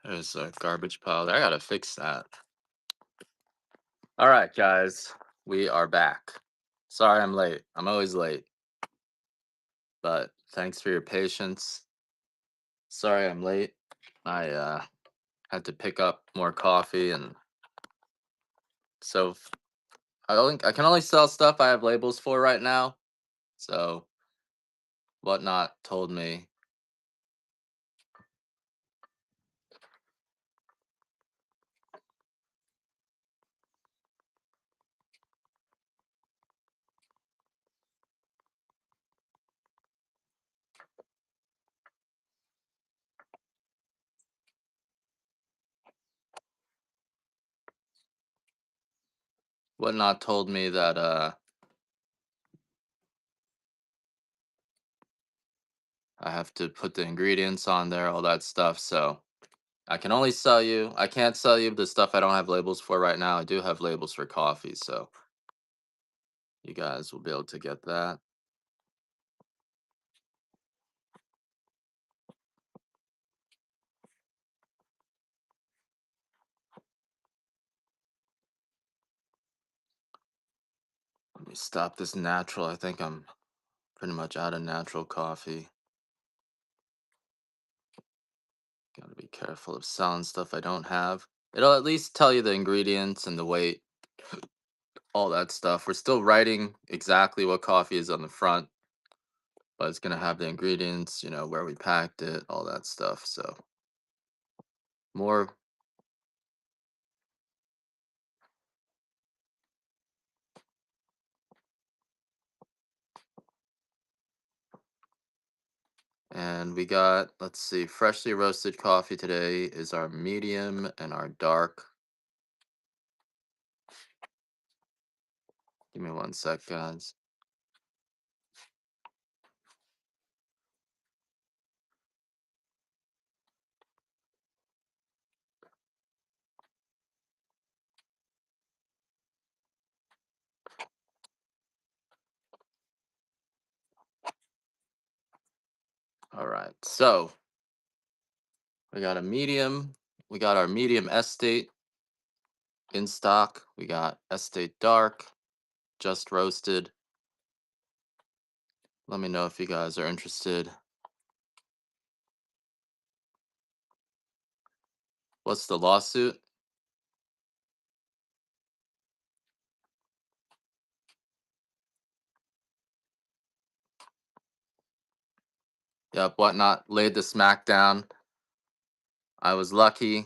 There's a garbage pile there. I gotta fix that. All right, guys, we are back. Sorry I'm late. I'm always late, but thanks for your patience. Sorry I'm late. I had to pick up more coffee, and so I can only sell stuff I have labels for right now. So whatnot told me that I have to put the ingredients on there, all that stuff. So I can't sell you the stuff I don't have labels for right now. I do have labels for coffee, so you guys will be able to get that. Let me stop this natural. I think I'm pretty much out of natural coffee. Gotta be careful of selling stuff I don't have. It'll at least tell you the ingredients and the weight, all that stuff. We're still writing exactly what coffee is on the front, but it's gonna have the ingredients, where we packed it, all that stuff. So more. And we got, let's see, freshly roasted coffee today is our medium and our dark. Give me one sec, guys. All right. So we got a medium. We got our medium estate in stock. We got estate dark, just roasted. Let me know if you guys are interested. What's the lawsuit? Yep, whatnot laid the smackdown. I was lucky.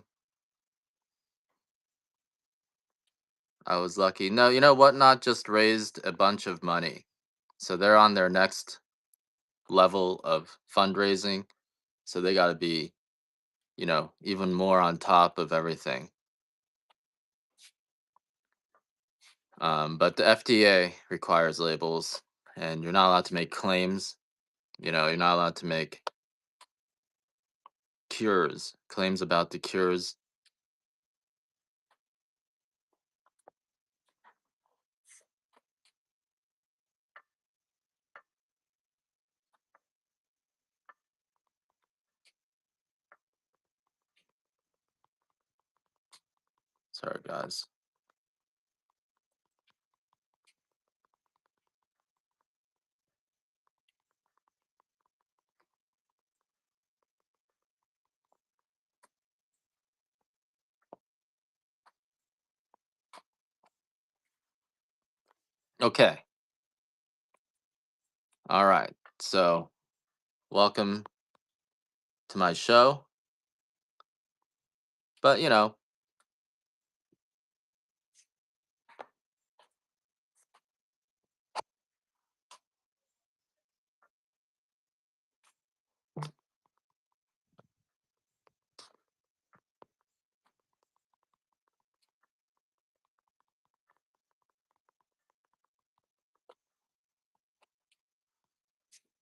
I was lucky. No, whatnot just raised a bunch of money. So they're on their next level of fundraising. So they got to be, even more on top of everything. But the FDA requires labels, and you're not allowed to make claims. You're not allowed to make claims about the cures. Sorry, guys. Okay. All right. So, welcome to my show. But,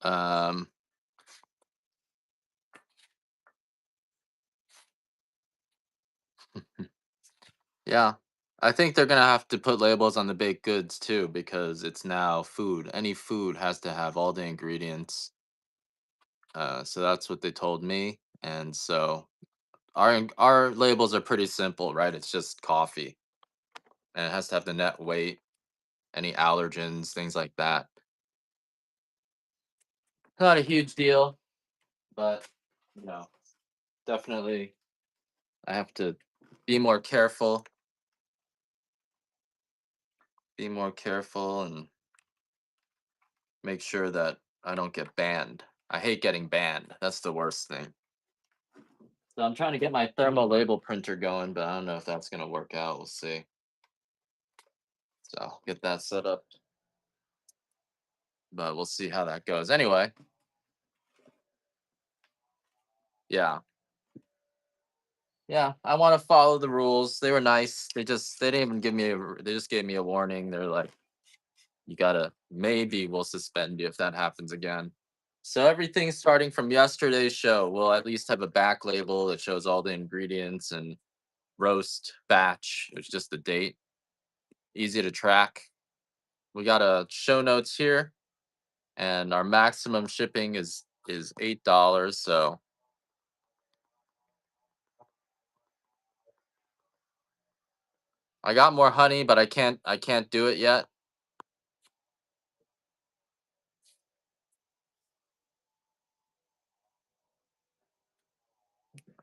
um, yeah. I think they're gonna have to put labels on the baked goods too because it's now food. Any food has to have all the ingredients. So that's what they told me, and so our labels are pretty simple, right? It's just coffee, and it has to have the net weight, any allergens, things like that. Not a huge deal, but you know, definitely I have to be more careful, and make sure that I don't get banned. I hate getting banned. That's the worst thing. So I'm trying to get my thermal label printer going, but I don't know if that's gonna work out. We'll see. So I'll get that set up, but we'll see how that goes. Anyway, yeah, yeah. I want to follow the rules. They were nice. They didn't even give me they just gave me a warning. They're like, you gotta maybe we'll suspend you if that happens again. So everything starting from yesterday's show, we'll at least have a back label that shows all the ingredients and roast batch, which is just the date. Easy to track. We got a show notes here, and our maximum shipping is $8. So I got more honey, but I can't do it yet.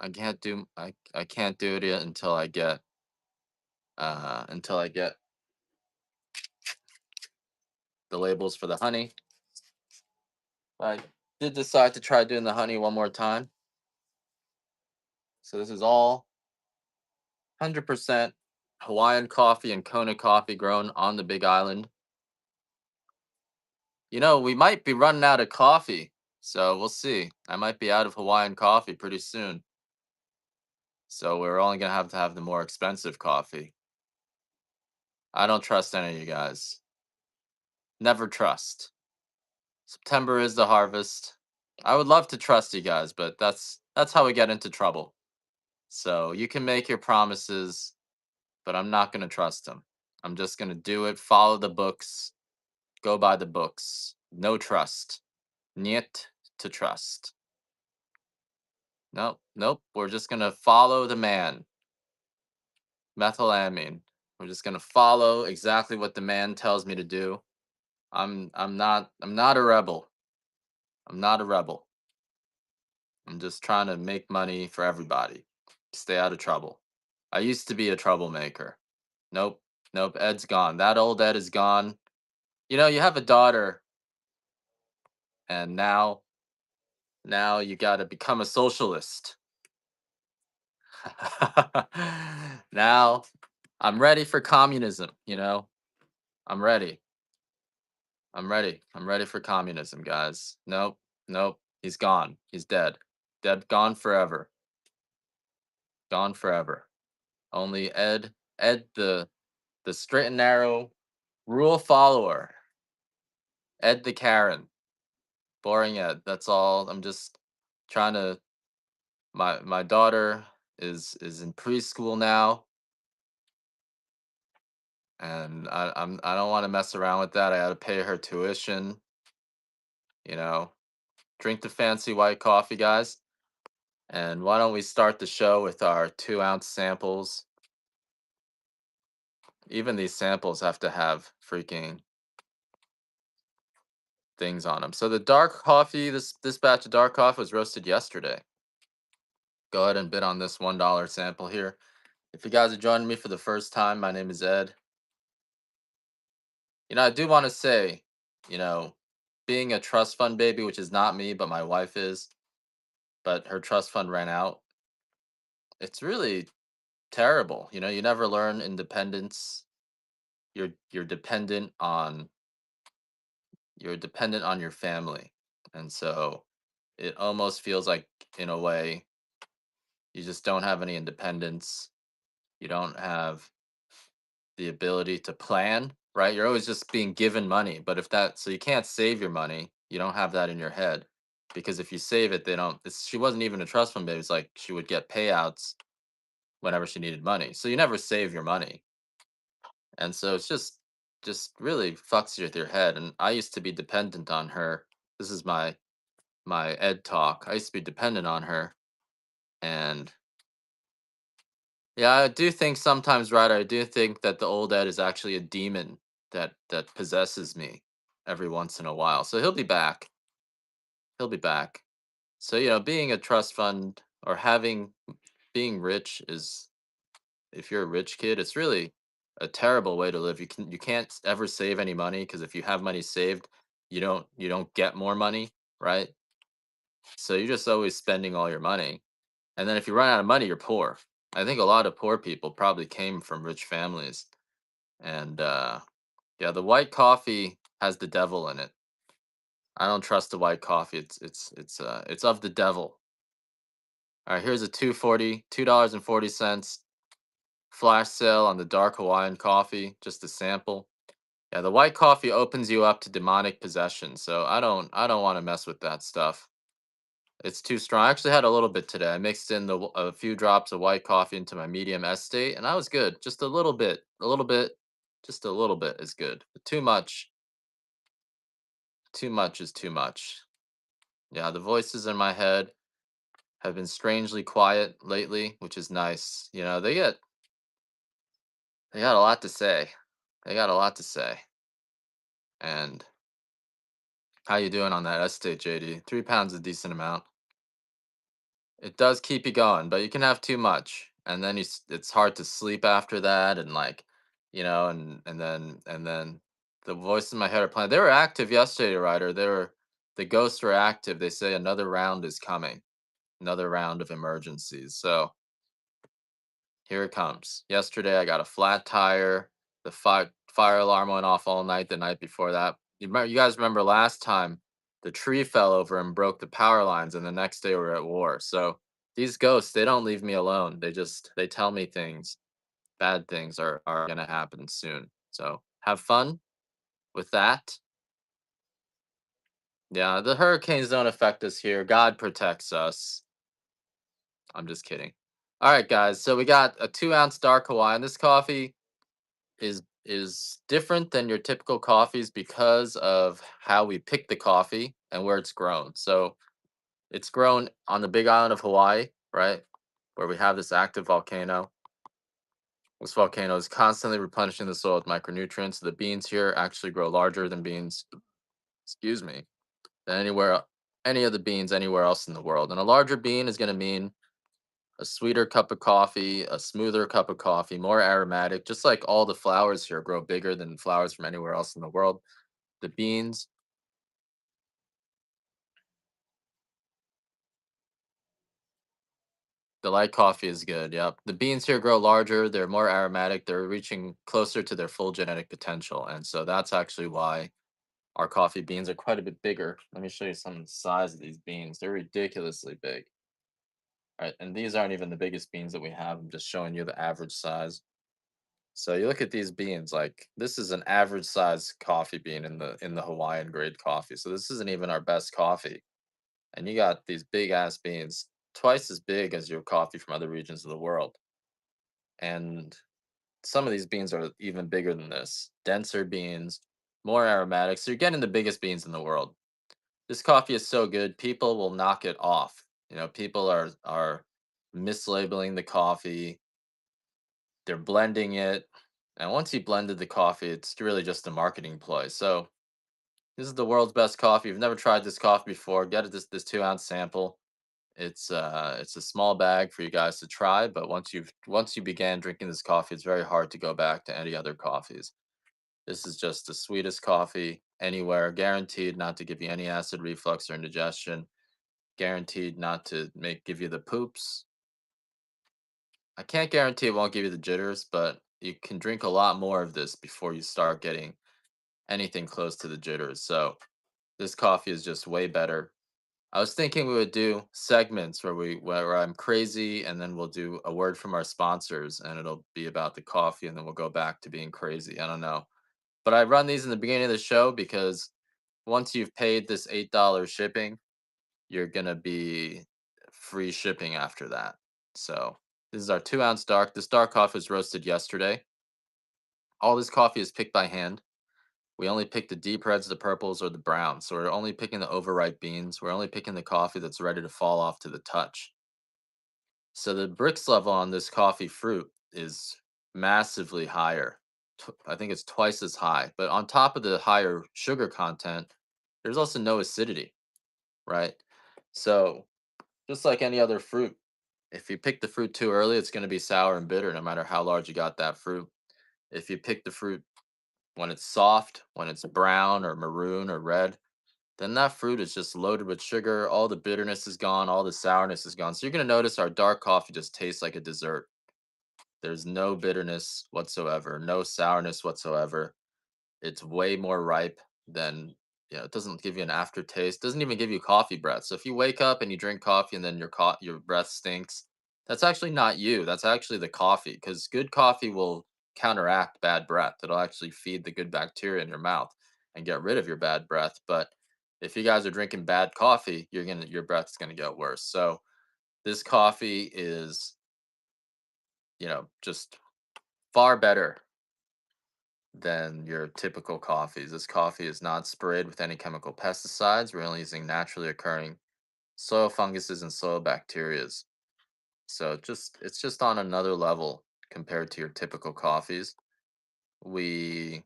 I can't do it yet until I get the labels for the honey. I did decide to try doing the honey one more time. So this is all 100% Hawaiian coffee and Kona coffee grown on the Big Island. We might be running out of coffee, so we'll see. I might be out of Hawaiian coffee pretty soon. So we're only gonna have to have the more expensive coffee. I don't trust any of you guys. Never trust. September is the harvest. I would love to trust you guys, but that's how we get into trouble. So you can make your promises, but I'm not gonna trust them. I'm just gonna do it, follow the books, go by the books. No trust. Niet to trust. Nope, nope. We're just gonna follow the man. Methylamine. We're just gonna follow exactly what the man tells me to do. I'm not a rebel. I'm not a rebel. I'm just trying to make money for everybody. Stay out of trouble. I used to be a troublemaker. Nope. Nope. Ed's gone. That old Ed is gone. You have a daughter, and now you got to become a socialist. Now I'm ready for communism. I'm ready. I'm ready. I'm ready for communism, guys. Nope. Nope. He's gone. He's dead. Dead, gone forever. Gone forever. Only Ed the straight and narrow rule follower. Ed the Karen. Boring Ed. That's all. I'm just trying to my daughter is in preschool now, and I don't want to mess around with that. I got to pay her tuition, you know. Drink the fancy white coffee, guys. And why don't we start the show with our 2-ounce samples? Even these samples have to have freaking things on them. So the dark coffee, this batch of dark coffee was roasted yesterday. Go ahead and bid on this $1 sample here. If you guys are joining me for the first time, my name is Ed. I do want to say, you know, being a trust fund baby, which is not me, but my wife is, but her trust fund ran out. It's really terrible. You never learn independence. You're dependent on your family. And so it almost feels like, in a way, you just don't have any independence. You don't have the ability to plan, right? You're always just being given money. But so you can't save your money. You don't have that in your head. Because if you save it, they don't. She wasn't even a trust fund baby. It's like she would get payouts whenever she needed money. So you never save your money. And so it's just really fucks you with your head. And I used to be dependent on her. This is my Ed talk. I used to be dependent on her, and Yeah, I do think sometimes, right? I do think that the old Ed is actually a demon that possesses me every once in a while. So he'll be back. He'll be back. So being a trust fund or having being rich is, if you're a rich kid, it's really a terrible way to live. You can't ever save any money because if you have money saved, you don't get more money, right? So you're just always spending all your money. And then if you run out of money, you're poor. I think a lot of poor people probably came from rich families. And yeah, the white coffee has the devil in it. I don't trust the white coffee. It's of the devil. All right, here's a 240, $2.40 flash sale on the dark Hawaiian coffee, just a sample. Yeah, the white coffee opens you up to demonic possession, so I don't want to mess with that stuff. It's too strong. I actually had a little bit today. I mixed in a few drops of white coffee into my medium estate, and I was good. Just just a little bit is good. But too much is too much. Yeah, the voices in my head have been strangely quiet lately, which is nice. They got a lot to say. They got a lot to say. And how you doing on that estate, JD? 3 pounds is a decent amount. It does keep you going, but you can have too much, and then it's hard to sleep after that, and and then the voices in my head are playing. They were active yesterday, Ryder. The ghosts were active. They say another round is coming, another round of emergencies. So here it comes. Yesterday, I got a flat tire. The fire alarm went off all night. The night before that, you guys remember last time the tree fell over and broke the power lines, and the next day we are at war. So these ghosts, they don't leave me alone. They tell me things. Bad things are gonna happen soon. So have fun with that. Yeah, the hurricanes don't affect us here. God protects us. I'm just kidding. All right, guys. So we got a 2 ounce dark Hawaiian. This coffee is different than your typical coffees because of how we pick the coffee and where it's grown. So it's grown on the big island of Hawaii, right? Where we have this active volcano. This volcano is constantly replenishing the soil with micronutrients. The beans here actually grow larger than beans, excuse me, than any of the beans anywhere else in the world. And a larger bean is going to mean a sweeter cup of coffee, a smoother cup of coffee, more aromatic, just like all the flowers here grow bigger than flowers from anywhere else in the world. The beans, the light coffee is good. Yep. The beans here grow larger, they're more aromatic, they're reaching closer to their full genetic potential. And so that's actually why our coffee beans are quite a bit bigger. Let me show you some of the size of these beans. They're ridiculously big. Right. And these aren't even the biggest beans that we have. I'm just showing you the average size. So you look at these beans, like this is an average size coffee bean in the Hawaiian grade coffee. So this isn't even our best coffee. And you got these big ass beans, twice as big as your coffee from other regions of the world. And some of these beans are even bigger than this. Denser beans, more aromatic. So you're getting the biggest beans in the world. This coffee is so good, people will knock it off. People are mislabeling the coffee. They're blending it. And once you blended the coffee, it's really just a marketing ploy. So this is the world's best coffee. If you've never tried this coffee before, get it this 2 ounce sample. It's a small bag for you guys to try, but once you began drinking this coffee, it's very hard to go back to any other coffees. This is just the sweetest coffee anywhere, guaranteed not to give you any acid reflux or indigestion, guaranteed not to make give you the poops. I can't guarantee it won't give you the jitters, but you can drink a lot more of this before you start getting anything close to the jitters. So this coffee is just way better. I was thinking we would do segments where I'm crazy and then we'll do a word from our sponsors and it'll be about the coffee and then we'll go back to being crazy. I don't know. But I run these in the beginning of the show because once you've paid this $8 shipping, you're gonna be free shipping after that. So this is our 2 ounce dark. This dark coffee was roasted yesterday. All this coffee is picked by hand. We only pick the deep reds, the purples, or the browns. So we're only picking the overripe beans. We're only picking the coffee that's ready to fall off to the touch. So the Brix level on this coffee fruit is massively higher. I think it's twice as high. But on top of the higher sugar content, there's also no acidity, right? So just like any other fruit, if you pick the fruit too early, it's going to be sour and bitter, no matter how large you got that fruit. If you pick the fruit when it's soft, when it's brown or maroon or red, then that fruit is just loaded with sugar. All the bitterness is gone, all the sourness is gone. So you're going to notice our dark coffee just tastes like a dessert. There's no bitterness whatsoever, no sourness whatsoever. It's way more ripe than, it doesn't give you an aftertaste, doesn't even give you coffee breath. So if you wake up and you drink coffee and then your breath stinks, that's actually not you. That's actually the coffee, because good coffee will counteract bad breath. It'll actually feed the good bacteria in your mouth and get rid of your bad breath. But if you guys are drinking bad coffee, your breath's gonna get worse. So this coffee is, just far better than your typical coffees. This coffee is not sprayed with any chemical pesticides. We're only using naturally occurring soil funguses and soil bacterias. So it's just on another level compared to your typical coffees. We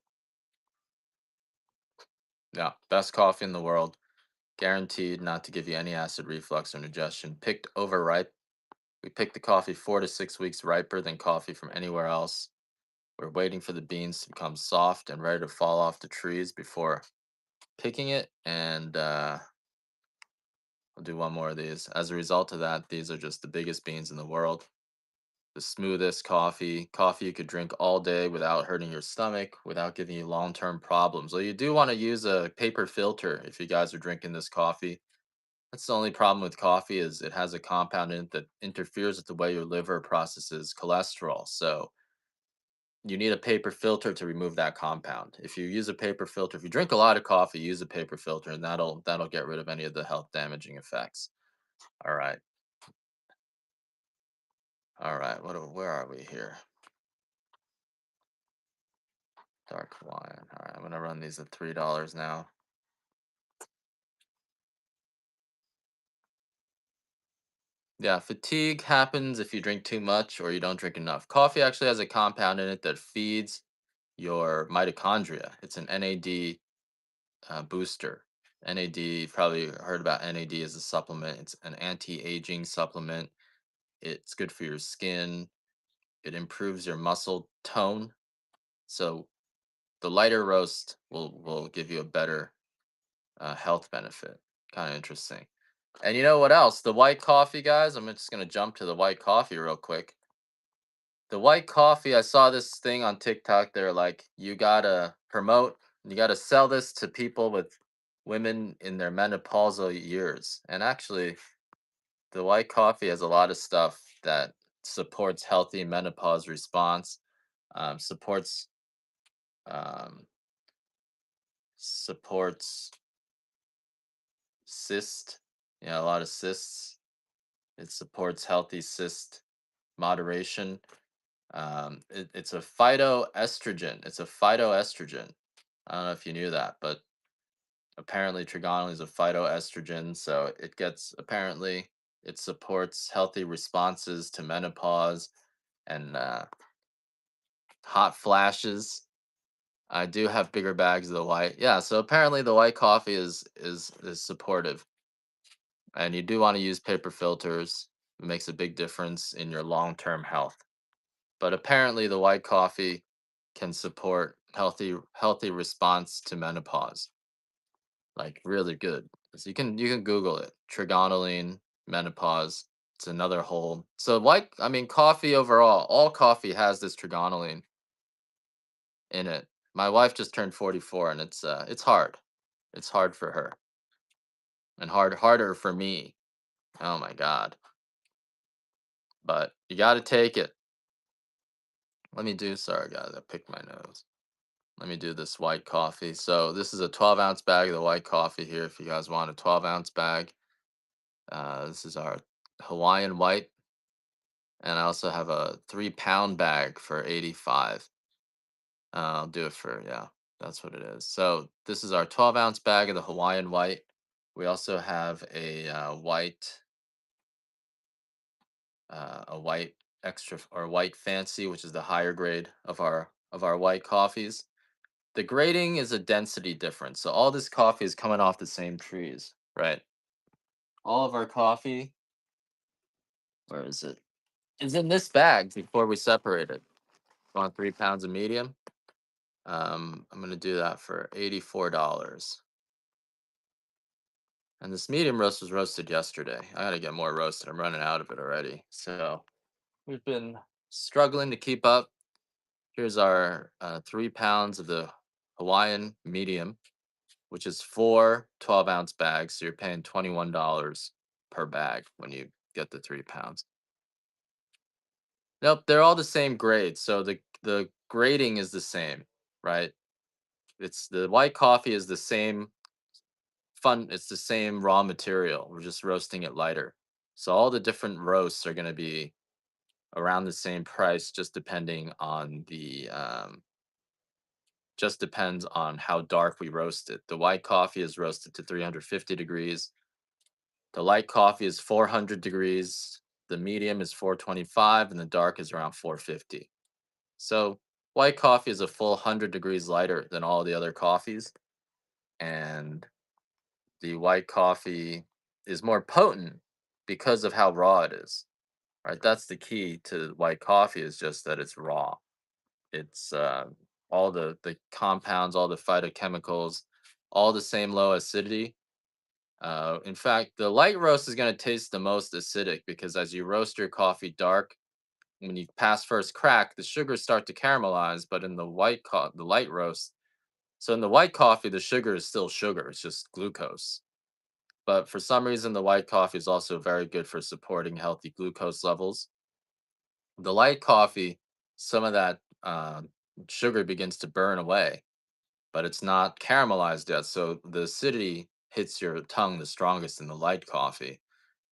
Yeah, best coffee in the world, guaranteed not to give you any acid reflux or indigestion. Picked overripe. We picked the coffee 4 to 6 weeks riper than coffee from anywhere else. We're waiting for the beans to become soft and ready to fall off the trees before picking it, and I'll do one more of these. As a result of that, these are just the biggest beans in the world. The smoothest coffee you could drink all day without hurting your stomach, without giving you long-term problems. Well, you do want to use a paper filter if you guys are drinking this coffee. That's the only problem with coffee, is it has a compound in it that interferes with the way your liver processes cholesterol. So you need a paper filter to remove that compound. If you use a paper filter, if you drink a lot of coffee, use a paper filter, and that'll get rid of any of the health damaging effects. All right. All right. Where are we here? Dark Hawaiian. All right. I'm gonna run these at $3 now. Yeah, fatigue happens if you drink too much or you don't drink enough. Coffee actually has a compound in it that feeds your mitochondria. It's an NAD booster. NAD, you've probably heard about NAD as a supplement. It's an anti-aging supplement. It's good for your skin. It improves your muscle tone. So the lighter roast will give you a better health benefit. Kind of interesting. And you know what else? The white coffee, guys. I'm just gonna jump to the white coffee real quick. The white coffee, I saw this thing on TikTok. They're like, you gotta sell this to people with women in their menopausal years. And actually, the white coffee has a lot of stuff that supports healthy menopause response, supports um, supports cyst, a lot of cysts. It supports healthy cyst moderation. It's a phytoestrogen. It's a phytoestrogen. I don't know if you knew that, but apparently trigonal is a phytoestrogen. So apparently it supports healthy responses to menopause and hot flashes. I do have bigger bags of the white. Yeah, so apparently the white coffee is supportive. And you do want to use paper filters. It makes a big difference in your long-term health. But apparently the white coffee can support healthy response to menopause. Like really good. So you can Google it. Trigonelline, menopause. It's another whole. So coffee overall, all coffee has this trigonelline in it. My wife just turned 44, and it's hard. It's hard for her, and harder for me. Oh my god. But you got to take it. Sorry guys, I picked my nose. Let me do this white coffee. So this is a 12-ounce bag of the white coffee here. If you guys want a 12-ounce bag, this is our Hawaiian white, and I also have a 3-pound bag for 85. I'll do it for, yeah, that's what it is. So this is our 12-ounce bag of the Hawaiian white. We also have a white a white extra or white fancy, which is the higher grade of our white coffees. The grading is a density difference. So all this coffee is coming off the same trees, right? All of our coffee, where is it? Is in this bag before we separate it. Want 3 pounds of medium? I'm gonna do that for $84. And this medium roast was roasted yesterday. I gotta get more roasted. I'm running out of it already. So we've been struggling to keep up. Here's our 3 pounds of the Hawaiian medium, which is four 12-ounce bags. So you're paying $21 per bag when you get the 3 pounds. Nope, they're all the same grade. So the grading is the same, right? It's the white coffee is the same it's the same raw material. We're just roasting it lighter. So all the different roasts are going to be around the same price, just depending on the just depends on how dark we roast it. The white coffee is roasted to 350 degrees. The light coffee is 400 degrees. The medium is 425, and the dark is around 450. So white coffee is a full 100 degrees lighter than all the other coffees, and the white coffee is more potent because of how raw it is. Right, that's the key to white coffee is just that it's raw. It's all the compounds, all the phytochemicals, all the same low acidity. In fact, the light roast is going to taste the most acidic because as you roast your coffee dark, when you pass first crack, the sugars start to caramelize. But in the the light roast, so in the white coffee, the sugar is still sugar; it's just glucose. But for some reason, the white coffee is also very good for supporting healthy glucose levels. The light coffee, some of that sugar begins to burn away, but it's not caramelized yet. So the acidity hits your tongue the strongest in the light coffee.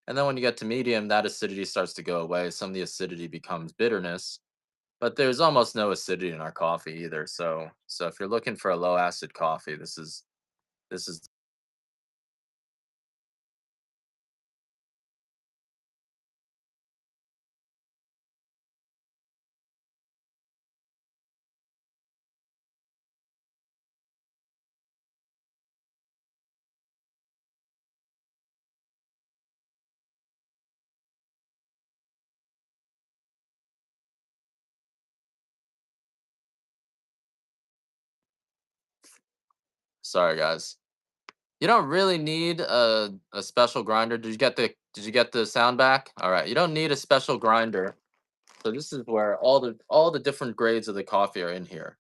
And then when you get to medium, that acidity starts to go away. Some of the acidity becomes bitterness, but there's almost no acidity in our coffee either. So if you're looking for a low acid coffee, this is sorry guys. You don't really need a special grinder. Did you get the sound back? All right. You don't need a special grinder. So this is where all the different grades of the coffee are in here,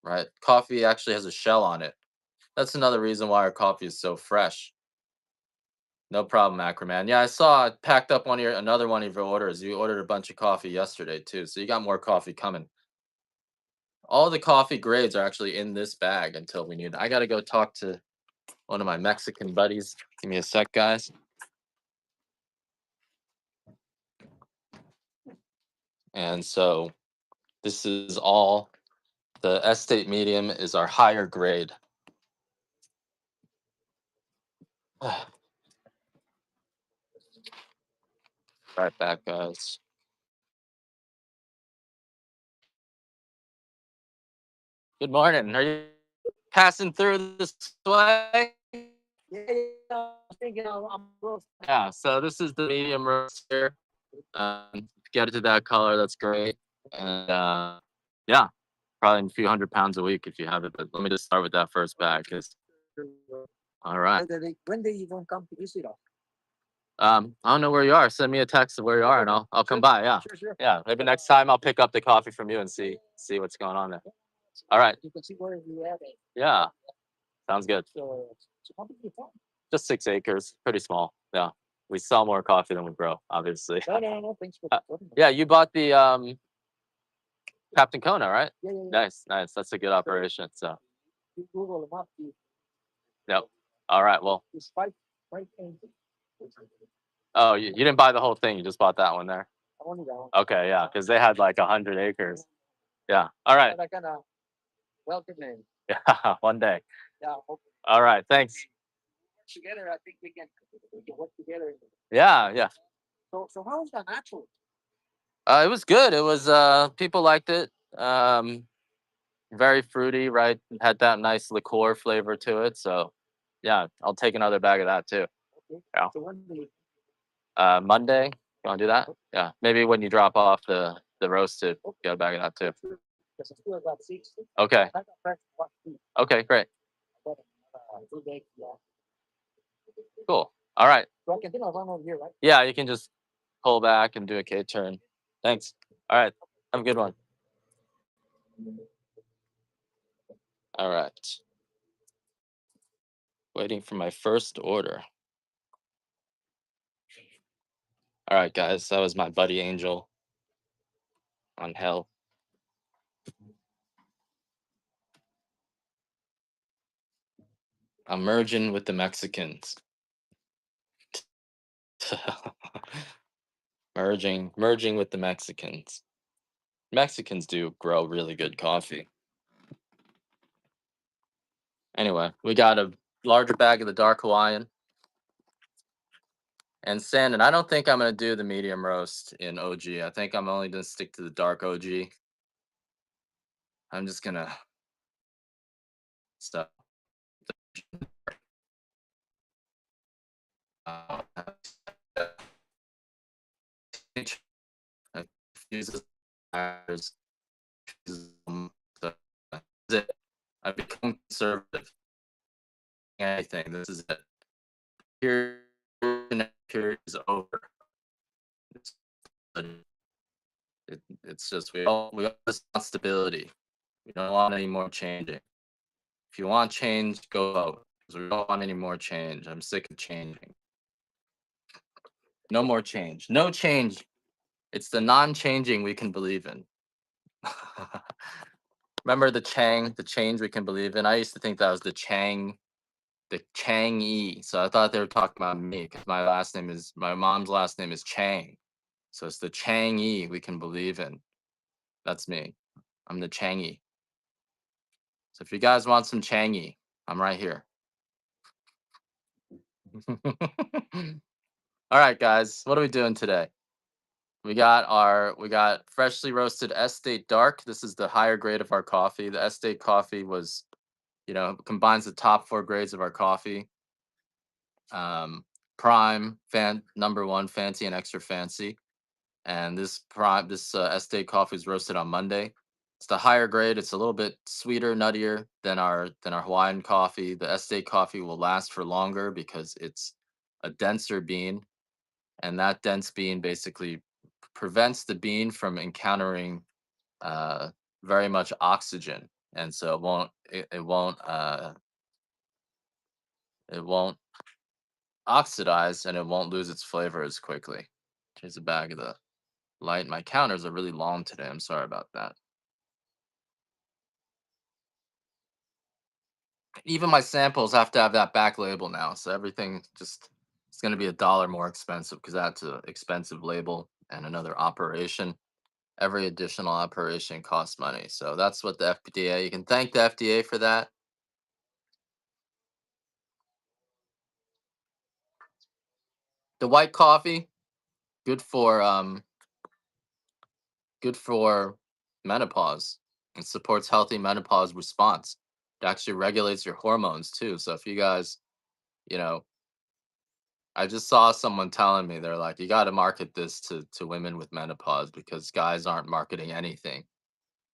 right? Coffee actually has a shell on it. That's another reason why our coffee is so fresh. No problem, Acroman. Yeah, I saw it packed up another one of your orders. You ordered a bunch of coffee yesterday too, so you got more coffee coming. All the coffee grades are actually in this bag until we need. I gotta go talk to one of my Mexican buddies. Give me a sec, guys. And so this is all the estate medium is our higher grade. Right back, guys. Good morning. Are you passing through this way? Yeah, yeah, I'm thinking I'm close. Yeah, so this is the medium roast here. Get it to that color, that's great. And yeah, probably a few 100 pounds a week if you have it. But let me just start with that first bag. All right. When do you want to come to Israel? I don't know where you are. Send me a text of where you are, and I'll come by. Yeah, sure. Yeah. Maybe next time I'll pick up the coffee from you and see what's going on there. All right. You can see where we have it. Yeah, sounds good. So how big is it? Just 6 acres, pretty small. Yeah, we sell more coffee than we grow, obviously. No, no, no. Thanks for yeah, you bought the Captain Kona, right? Yeah, yeah, yeah. Nice, nice. That's a good operation. So. You Google them up. Yep. All right. Well. Oh, you didn't buy the whole thing. You just bought that one there. Only that one. Okay, yeah, because they had like 100 acres. Yeah. All right. That kind of welcome name. Yeah, one day. Yeah. Hopefully. All right. Thanks. Together, I think we can work together. Yeah, yeah. So how is that natural? It was good. It was people liked it. Um, Very fruity, right? Had that nice liqueur flavor to it. So yeah, I'll take another bag of that too. Yeah. Monday, you want to do that? Yeah, maybe when you drop off the roasted, get a bag of that too. Okay. Okay, great. Cool. All right. Yeah, you can just pull back and do a K turn. Thanks. All right. Have a good one. All right. Waiting for my first order. All right, guys. That was my buddy Angel on Hell. I'm merging with the Mexicans. merging with the Mexicans. Mexicans do grow really good coffee. Anyway, we got a larger bag of the dark Hawaiian and sand, and I don't think I'm gonna do the medium roast in OG. I think I'm only gonna stick to the dark OG. I'm just gonna stuff. Uh, uses so that's it. I've become conservative. Anything. This is it. Period. Period is over. It's, it's just we all just want stability. We don't want any more changing. If you want change, go vote. 'Cause we don't want any more change. I'm sick of changing. No more change. No change. It's the non-changing we can believe in. Remember the change we can believe in? I used to think that was the Chang-yi. So I thought they were talking about me because my mom's last name is Chang. So it's the Chang-yi we can believe in. That's me. I'm the Chang-yi. So if you guys want some Chang-yi, I'm right here. All right, guys, what are we doing today? We got freshly roasted Estate Dark. This is the higher grade of our coffee. The Estate coffee was, combines the top four grades of our coffee. Prime, number one, fancy and extra fancy. And this Estate coffee is roasted on Monday. It's the higher grade. It's a little bit sweeter, nuttier than our Hawaiian coffee. The Estate coffee will last for longer because it's a denser bean, and that dense bean basically prevents the bean from encountering uh, very much oxygen, and so it won't oxidize, and it won't lose its flavor as quickly. Here's a bag of the light. My counters are really long today. I'm sorry about that. Even my samples have to have that back label now, so everything just it's going to be $1 more expensive because that's an expensive label and another operation. Every additional operation costs money, so that's what the FDA. You can thank the FDA for that. The white coffee, good for good for menopause. It supports healthy menopause response. It actually regulates your hormones too. So if you guys, you know, I just saw someone telling me they're like, you got to market this to women with menopause because guys aren't marketing anything.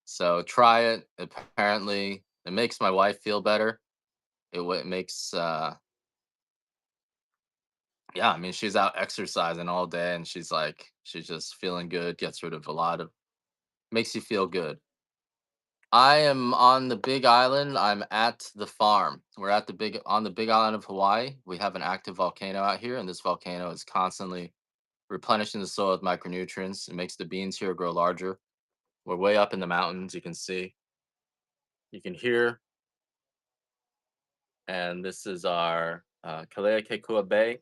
So try it. Apparently, it makes my wife feel better. It makes yeah, I mean she's out exercising all day and she's just feeling good, gets rid of a lot of makes you feel good. I am on the Big Island. I'm at the farm. We're at the Big Island of Hawaii. We have an active volcano out here, and this volcano is constantly replenishing the soil with micronutrients. It makes the beans here grow larger. We're way up in the mountains. You can see, you can hear, and this is our Kaleakekua Bay.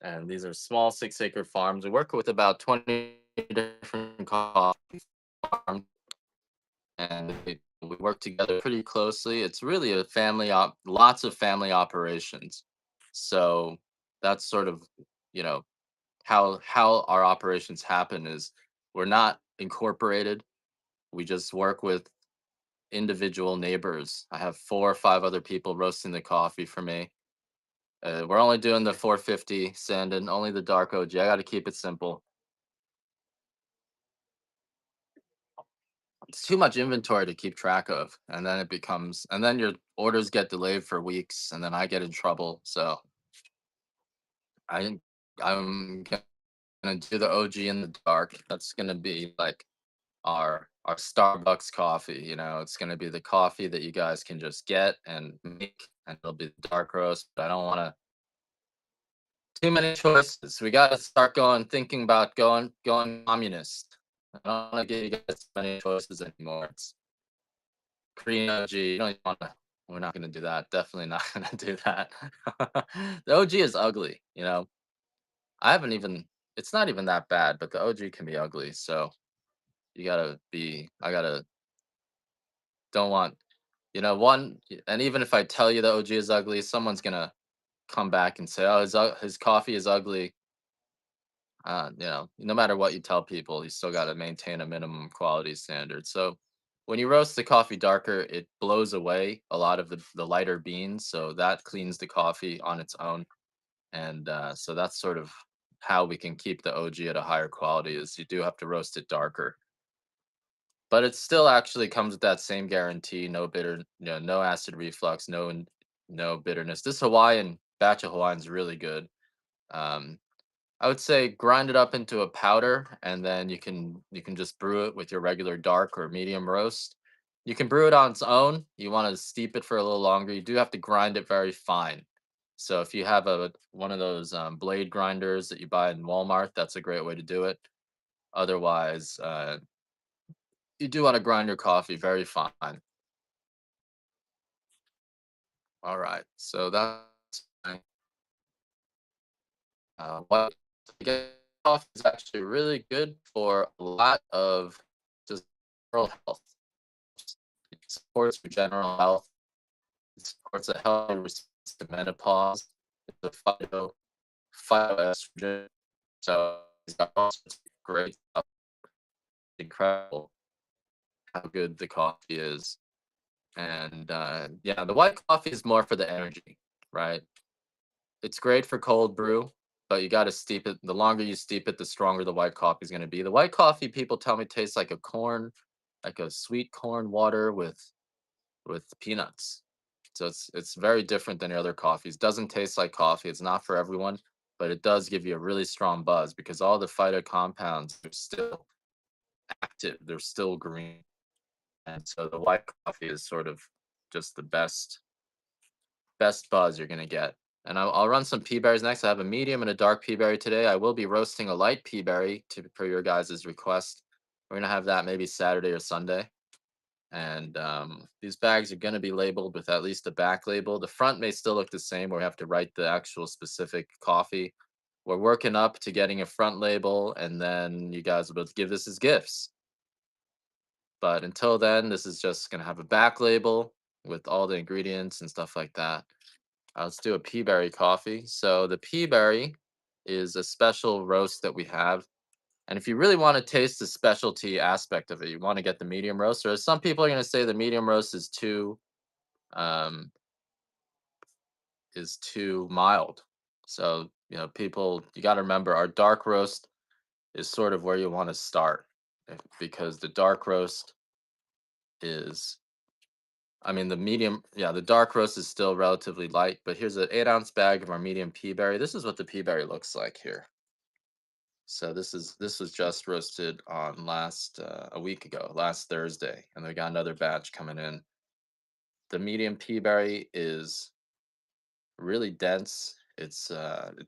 And these are small 6-acre farms. We work with about 20 different coffee farms, and we work together pretty closely. It's really a lots of family operations. So that's sort of, you know, how our operations happen is we're not incorporated. We just work with individual neighbors. I have 4 or 5 other people roasting the coffee for me. We're only doing the 450 Sandon, only the dark OG. I got to keep it simple. It's too much inventory to keep track of, and then and then your orders get delayed for weeks, and then I get in trouble. So I, I'm gonna do the OG in the dark. That's gonna be like our Starbucks coffee. It's gonna be the coffee that you guys can just get and make, and it'll be the dark roast. But I don't want to too many choices. We got to start thinking about going communist. I don't want to give you guys too many choices anymore. It's Korean OG. You don't even want to. We're not going to do that. Definitely not going to do that. The OG is ugly. I haven't even. It's not even that bad, but the OG can be ugly. So you gotta be. I gotta. Don't want. One. And even if I tell you the OG is ugly, someone's gonna come back and say, "Oh, his coffee is ugly." No matter what you tell people, you still got to maintain a minimum quality standard. So when you roast the coffee darker, it blows away a lot of the lighter beans. So that cleans the coffee on its own. And so that's sort of how we can keep the OG at a higher quality is you do have to roast it darker. But it still actually comes with that same guarantee, no bitter, no acid reflux, no bitterness. This Hawaiian batch of Hawaiian is really good. Um, I would say grind it up into a powder, and then you can just brew it with your regular dark or medium roast. You can brew it on its own. You want to steep it for a little longer. You do have to grind it very fine. So if you have one of those blade grinders that you buy in Walmart, that's a great way to do it. Otherwise, you do want to grind your coffee very fine. All right, so that's what coffee is actually really good for a lot of just general health. It supports your general health. It supports a healthy response to menopause. It's a phytoestrogen. So it's got all sorts of great stuff. Incredible how good the coffee is. And yeah, the white coffee is more for the energy, right? It's great for cold brew, but you got to steep it. The longer you steep it, the stronger the white coffee is going to be. The white coffee, people tell me, tastes like a sweet corn water with peanuts. So it's very different than your other coffees. Doesn't taste like coffee. It's not for everyone, but it does give you a really strong buzz because all the phyto compounds are still active. They're still green, and so the white coffee is sort of just the best buzz you're gonna get. And I'll run some pea berries next. I have a medium and a dark pea berry today. I will be roasting a light pea berry per your guys' request. We're gonna have that maybe Saturday or Sunday. And these bags are going to be labeled with at least a back label. The front may still look the same where we have to write the actual specific coffee. We're working up to getting a front label, and then you guys will be able to give this as gifts. But until then, this is just going to have a back label with all the ingredients and stuff like that. Let's do a pea berry coffee. So the pea berry is a special roast that we have. And if you really want to taste the specialty aspect of it, you want to get the medium roast. Or some people are going to say the medium roast um, is too mild. So people, you got to remember our dark roast is sort of where you want to start because the dark roast is, I mean, the dark roast is still relatively light. But here's an 8-ounce bag of our medium pea berry. This is what the pea berry looks like here. So this was just roasted on a week ago, last Thursday, and we got another batch coming in. The medium pea berry is really dense. It's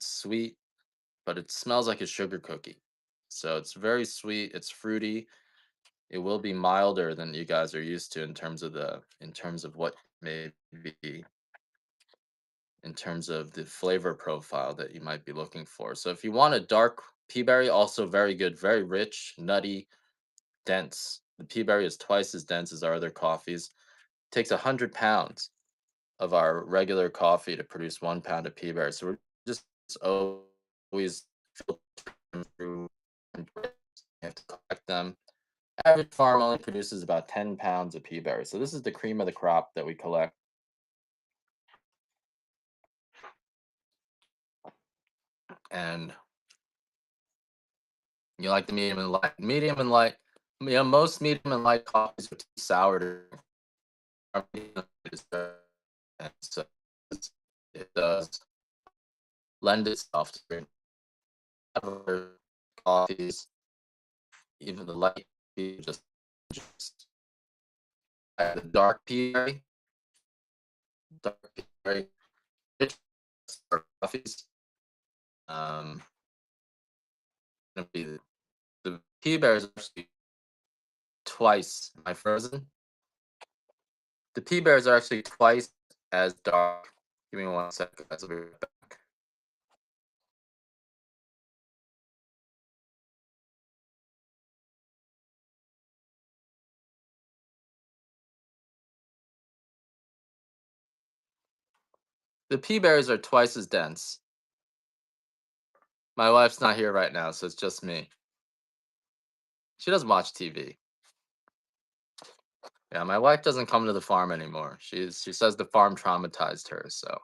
sweet, but it smells like a sugar cookie. So it's very sweet. It's fruity. It will be milder than you guys are used to in terms of what maybe in terms of the flavor profile that you might be looking for. So if you want a dark pea berry, also very good, very rich, nutty, dense. The pea berry is twice as dense as our other coffees. It takes 100 pounds of our regular coffee to produce 1 pound of pea berry. So we're just always filtering them through and you have to collect them. Average farm only produces about 10 pounds of pea berries. So this is the cream of the crop that we collect. And you like the medium and light. Medium and light, most medium and light coffees are too sour to drink. Our medium is good, and so it does lend itself to drink other coffees, even the light tea, just the dark pea berry, dark pea berry, rich coffees. Um, gonna be the pea berry is actually twice. Am I frozen? The pea berries are actually twice as dark. Give me one second, guys. I'll be right back. The pea berries are twice as dense. My wife's not here right now, so it's just me. She doesn't watch TV. Yeah, my wife doesn't come to the farm anymore. She says the farm traumatized her, so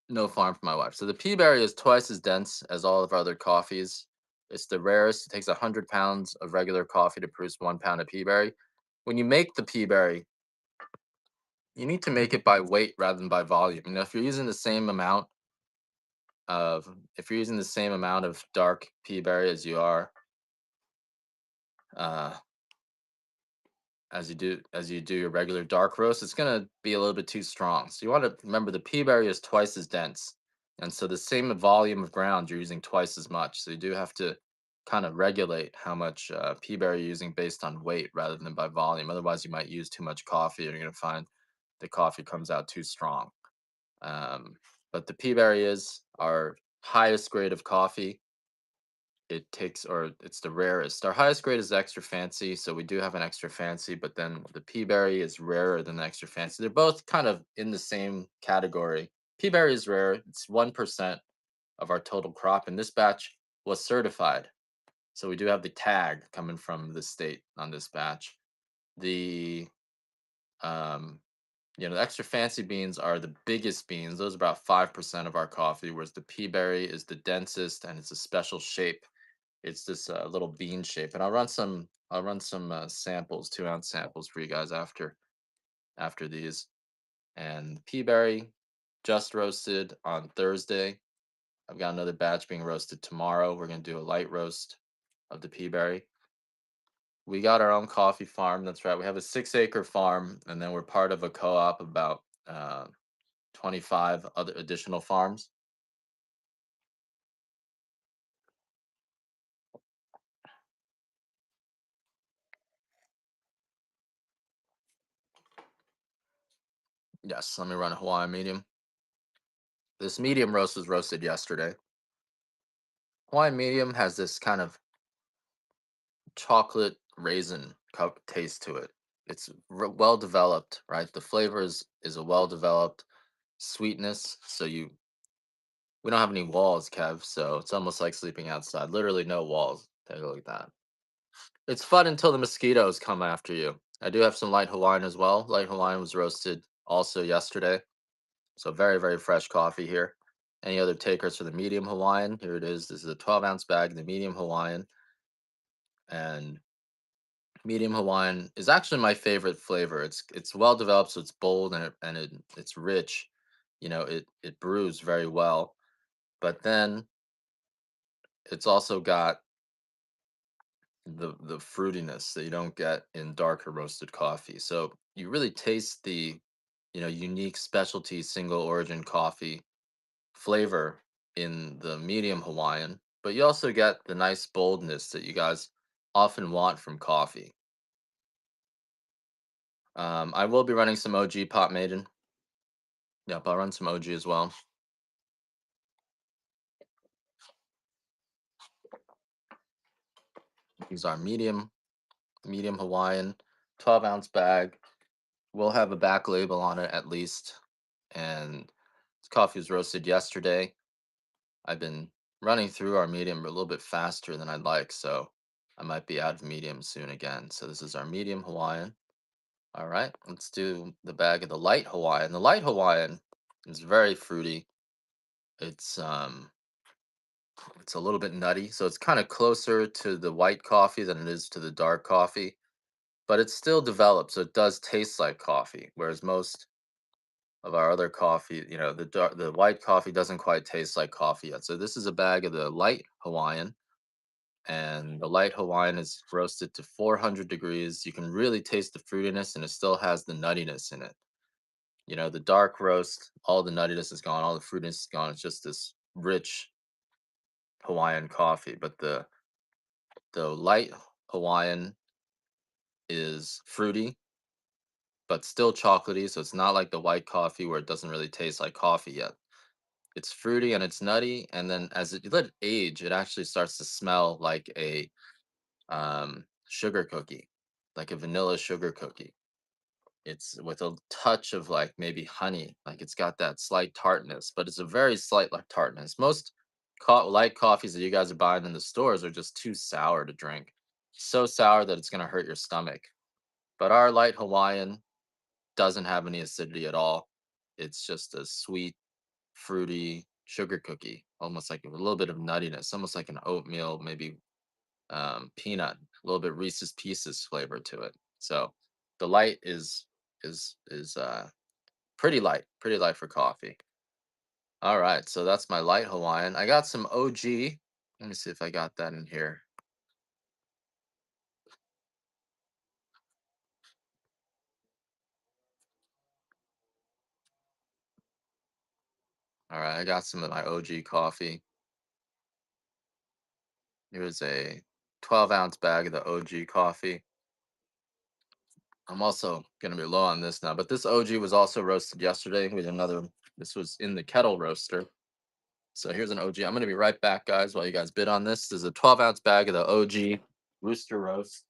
no farm for my wife. So the pea berry is twice as dense as all of our other coffees. It's the rarest. It takes 100 pounds of regular coffee to produce 1 pound of pea berry. When you make the pea berry, you need to make it by weight rather than by volume. If you're using the same amount of if you're using the same amount of dark pea berry uh, as you do your regular dark roast, it's gonna be a little bit too strong. So you want to remember the pea berry is twice as dense, and so the same volume of ground you're using twice as much. So you do have to kind of regulate how much pea berry you're using based on weight rather than by volume. Otherwise, you might use too much coffee, and you're gonna find the coffee comes out too strong. Um, but the pea berry is our highest grade of coffee. It's the rarest. Our highest grade is extra fancy, so we do have an extra fancy, but then the pea berry is rarer than the extra fancy. They're both kind of in the same category. Pea berry is rare. It's 1% of our total crop, and this batch was certified. So we do have the tag coming from the state on this batch. The um, the extra fancy beans are the biggest beans. Those are about 5% of our coffee, whereas the pea berry is the densest and it's a special shape. It's this little bean shape, and I'll run some samples, 2 ounce samples for you guys after these. And the pea berry just roasted on Thursday. I've got another batch being roasted tomorrow. We're gonna do a light roast of the pea berry. We got our own coffee farm. That's right. We have a 6-acre farm, and then we're part of a co-op about 25 other additional farms. Yes, let me run a Hawaiian medium. This medium roast was roasted yesterday. Hawaiian medium has this kind of chocolate raisin cup taste to it. It's well developed, right? The flavor is a well developed sweetness. We don't have any walls, Kev, so it's almost like sleeping outside. Literally no walls. Take a look at that. It's fun until the mosquitoes come after you. I do have some light Hawaiian as well. Light Hawaiian was roasted also yesterday. So very, very fresh coffee here. Any other takers for the medium Hawaiian? Here it is. This is a 12-ounce bag, the medium Hawaiian. And medium Hawaiian is actually my favorite flavor. It's well developed, so it's bold it's rich. It brews very well, but then it's also got the fruitiness that you don't get in darker roasted coffee. So you really taste the unique specialty single origin coffee flavor in the medium Hawaiian, but you also get the nice boldness that you guys often want from coffee. I will be running some OG Pot Maiden. Yep, I'll run some OG as well. These are medium Hawaiian, 12-ounce bag. We'll have a back label on it at least. And this coffee was roasted yesterday. I've been running through our medium a little bit faster than I'd like, so I might be out of medium soon again. So this is our medium Hawaiian. All right, let's do the bag of the light Hawaiian. The light Hawaiian is very fruity. It's um it's a little bit nutty, so it's kind of closer to the white coffee than it is to the dark coffee, but it's still developed, so it does taste like coffee. Whereas most of our other coffee, the white coffee doesn't quite taste like coffee yet. So this is a bag of the light Hawaiian, and the light Hawaiian is roasted to 400 degrees. You can really taste the fruitiness, and it still has the nuttiness in it. The dark roast, all the nuttiness is gone, all the fruitiness is gone. It's just this rich Hawaiian coffee. But the light Hawaiian is fruity, but still chocolatey. So it's not like the white coffee where it doesn't really taste like coffee yet. It's fruity and it's nutty, and then as you let it age, it actually starts to smell like a sugar cookie, like a vanilla sugar cookie. It's with a touch of like maybe honey, like it's got that slight tartness, but it's a very slight like tartness. Most light coffees that you guys are buying in the stores are just too sour to drink, so sour that it's gonna hurt your stomach. But our light Hawaiian doesn't have any acidity at all. It's just a sweet, fruity sugar cookie, almost like a little bit of nuttiness, almost like an oatmeal, maybe peanut, a little bit Reese's Pieces flavor to it. So the light is pretty light for coffee. All right, so that's my light Hawaiian. I got some OG. Let me see if I got that in here. All right, I got some of my OG coffee. Here's a 12-ounce bag of the OG coffee. I'm also gonna be low on this now, but this OG was also roasted yesterday with another. This was in the kettle roaster. So here's an OG. I'm gonna be right back, guys, while you guys bid on this. This is a 12-ounce bag of the OG Rooster Roast.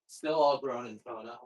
Still all grown in Kona.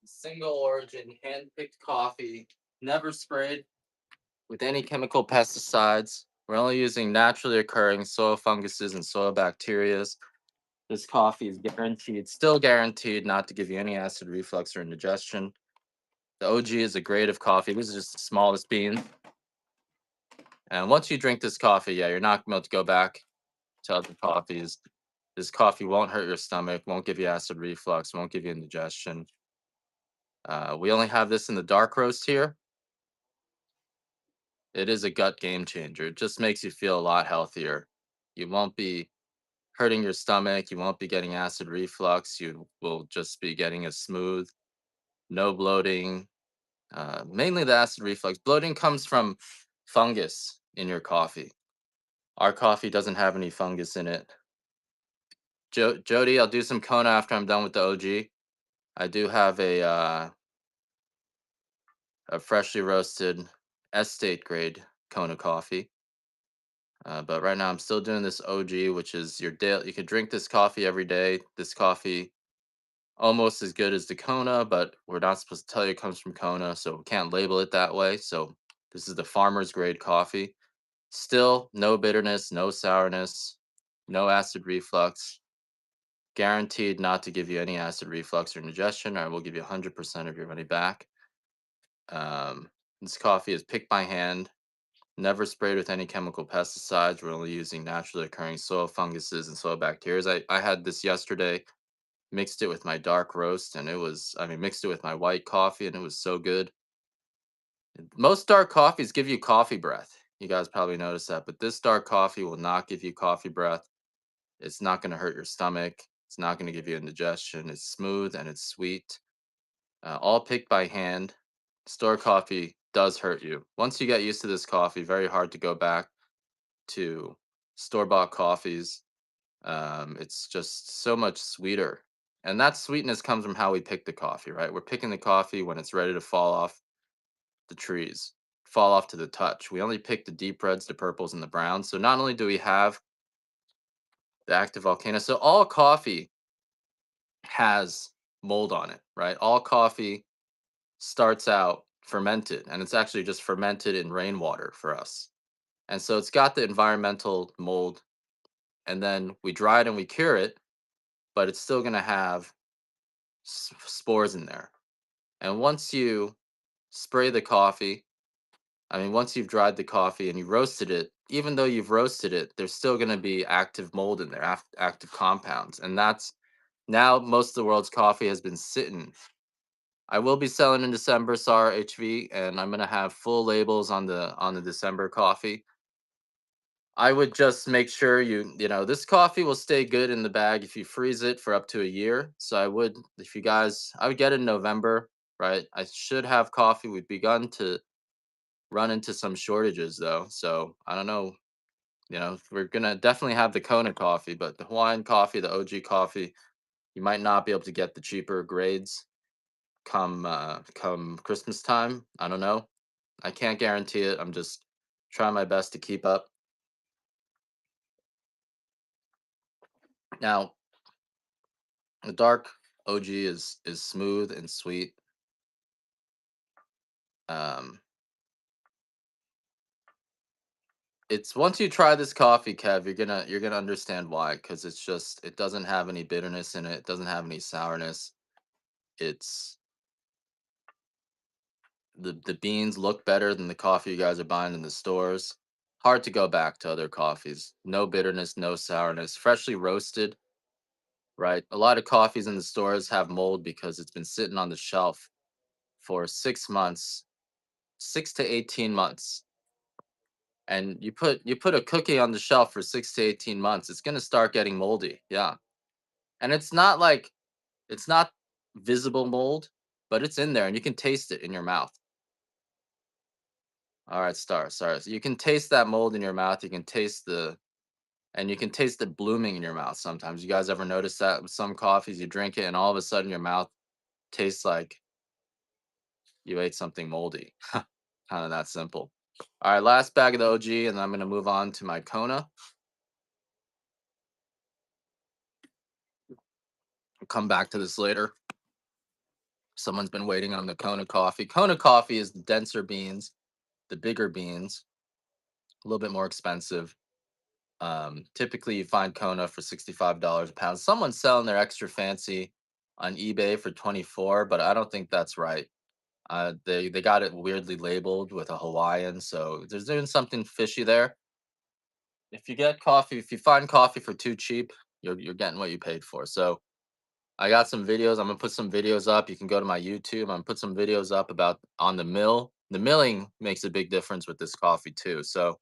Single origin, hand-picked coffee, never sprayed with any chemical pesticides. We're only using naturally occurring soil funguses and soil bacteria. This coffee is guaranteed, still guaranteed, not to give you any acid reflux or indigestion. The OG is a grade of coffee. This is just the smallest bean. And once you drink this coffee, yeah, you're not going to go back to other coffees. This coffee won't hurt your stomach, won't give you acid reflux, won't give you indigestion. We only have this in the dark roast here. It is a gut game changer. It just makes you feel a lot healthier. You won't be hurting your stomach. You won't be getting acid reflux. You will just be getting a smooth, no bloating. Mainly the acid reflux. Bloating comes from fungus in your coffee. Our coffee doesn't have any fungus in it. Jody, I'll do some Kona after I'm done with the OG. I do have a freshly roasted estate grade Kona coffee. But right now I'm still doing this OG, which is your daily. You can drink this coffee every day. This coffee almost as good as the Kona, but we're not supposed to tell you it comes from Kona, so we can't label it that way. So this is the farmer's grade coffee. Still no bitterness, no sourness, no acid reflux. Guaranteed not to give you any acid reflux or indigestion, or I will give you 100% of your money back. This coffee is picked by hand, never sprayed with any chemical pesticides. We're only using naturally occurring soil funguses and soil bacteria. I had this yesterday, mixed it with my dark roast, and mixed it with my white coffee, and it was so good. Most dark coffees give you coffee breath. You guys probably noticed that, but this dark coffee will not give you coffee breath. It's not going to hurt your stomach. It's not going to give you indigestion. It's smooth and it's sweet. All picked by hand. Store coffee does hurt you. Once you get used to this coffee, very hard to go back to store bought coffees. It's just so much sweeter. And that sweetness comes from how we pick the coffee, right? We're picking the coffee when it's ready to fall off the trees, fall off to the touch. We only pick the deep reds, the purples, and the browns. So not only do we have the active volcano, so all coffee has mold on it, right? All coffee starts out fermented, and it's actually just fermented in rainwater for us. And so it's got the environmental mold, and then we dry it and we cure it, but it's still going to have spores in there. And once you spray the coffee, I mean, once you've dried the coffee and you roasted it, even though you've roasted it, there's still going to be active mold in there, active compounds. And that's now most of the world's coffee has been sitting. I will be selling in December, SAR HV, and I'm going to have full labels on the December coffee. I would just make sure this coffee will stay good in the bag if you freeze it for up to a year. So if you guys, I would get it in November, right? I should have coffee. We've begun to run into some shortages though. So I don't know, we're gonna definitely have the Kona coffee, but the Hawaiian coffee, the OG coffee, you might not be able to get the cheaper grades come Christmas time. I don't know. I can't guarantee it. I'm just trying my best to keep up. Now, the dark OG is smooth and sweet. Um, it's once you try this coffee, Kev, you're gonna understand why. Because it doesn't have any bitterness in it. It doesn't have any sourness. It's the beans look better than the coffee you guys are buying in the stores. Hard to go back to other coffees. No bitterness, no sourness. Freshly roasted, right? A lot of coffees in the stores have mold because it's been sitting on the shelf for 6 months, 6 to 18 months. And you put a cookie on the shelf for 6 to 18 months, it's gonna start getting moldy. Yeah. And it's not visible mold, but it's in there and you can taste it in your mouth. All right, Star. So you can taste that mold in your mouth. You can taste it blooming in your mouth sometimes. You guys ever notice that with some coffees, you drink it and all of a sudden your mouth tastes like you ate something moldy. Kind of that simple. All right, last bag of the OG, and then I'm gonna move on to my Kona. I'll come back to this later. Someone's been waiting on the Kona coffee. Kona coffee is the denser beans, the bigger beans, a little bit more expensive. Typically, you find Kona for $65 a pound. Someone's selling their extra fancy on eBay for 24, but I don't think that's right. They got it weirdly labeled with a Hawaiian, so there's doing something fishy there. If you find coffee for too cheap, you're getting what you paid for. So I got some videos. I'm gonna put some videos up. You can go to my YouTube. I'm gonna put some videos up about on the mill. The milling makes a big difference with this coffee too. So,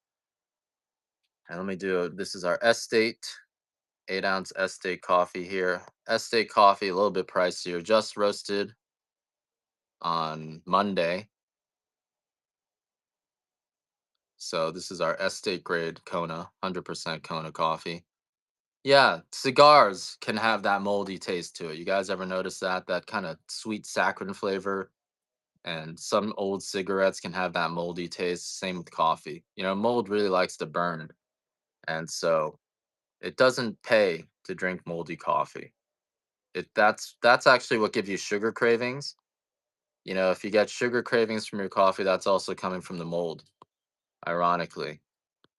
and let me do. This is our estate 8 ounce estate coffee here. Estate coffee, a little bit pricier. Just roasted on Monday. So this is our estate grade Kona, 100% Kona coffee. Yeah, cigars can have that moldy taste to it. You guys ever notice that? That kind of sweet saccharine flavor. And some old cigarettes can have that moldy taste. Same with coffee. Mold really likes to burn. And so it doesn't pay to drink moldy coffee. That's actually what gives you sugar cravings. If you get sugar cravings from your coffee, that's also coming from the mold, ironically.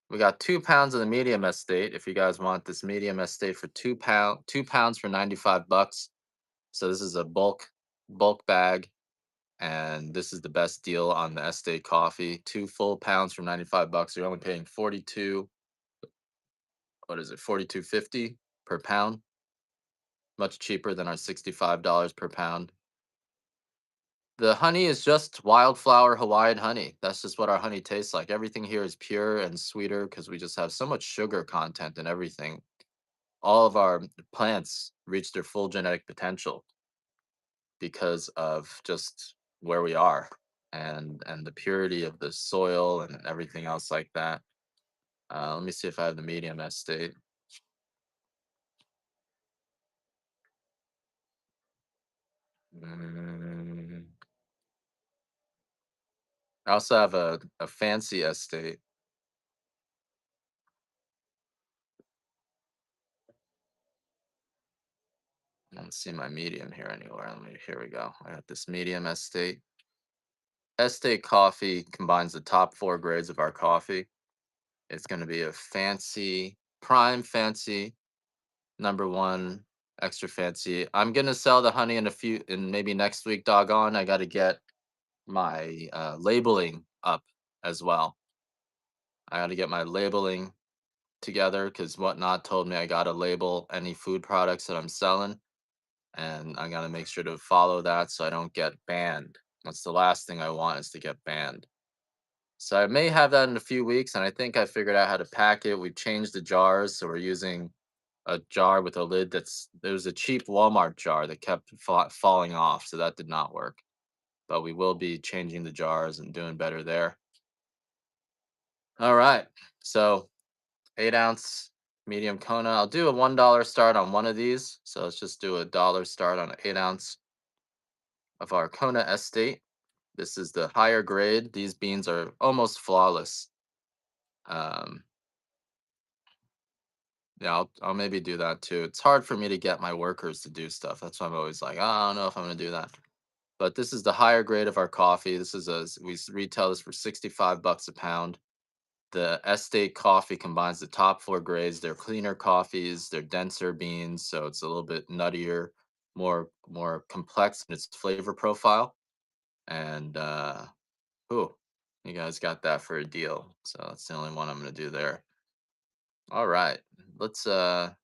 We got 2 pounds of the medium estate. If you guys want this medium estate for 2 pounds for 95 bucks. So this is a bulk bag. And this is the best deal on the estate coffee. 2 full pounds for 95 bucks. You're only paying 42, what is it, 42.50 per pound. Much cheaper than our $65 per pound. The honey is just wildflower Hawaiian honey. That's just what our honey tastes like. Everything here is pure and sweeter because we just have so much sugar content in everything. All of our plants reach their full genetic potential because of just where we are and the purity of the soil and everything else like that. Let me see if I have the medium estate. Mm, I also have a fancy estate. I don't see my medium here anywhere. Here we go. I got this medium estate. Estate coffee combines the top four grades of our coffee. It's going to be a fancy, prime fancy, number one, extra fancy. I'm going to sell the honey in maybe next week, doggone. I got to get my labeling up as well. I got to get my labeling together because Whatnot told me I got to label any food products that I'm selling. And I got to make sure to follow that so I don't get banned. That's the last thing I want is to get banned. So I may have that in a few weeks, and I think I figured out how to pack it. We've changed the jars, so we're using a jar with a lid that's there was a cheap Walmart jar that kept falling off, so that did not work. But we will be changing the jars and doing better there. All right, so 8 ounce medium Kona. I'll do a $1 start on one of these. So let's just do a dollar start on an 8 ounce of our Kona Estate. This is the higher grade. These beans are almost flawless. Um, Yeah, I'll maybe do that too. It's hard for me to get my workers to do stuff. That's why I'm always like, "Oh, I don't know if I'm gonna do that." But this is the higher grade of our coffee. This is retail this for 65 bucks a pound. The estate coffee combines the top four grades. They're cleaner coffees, they're denser beans, so it's a little bit nuttier, more complex in its flavor profile. And ooh, you guys got that for a deal. So that's the only one I'm gonna do there. All right. Let's Let's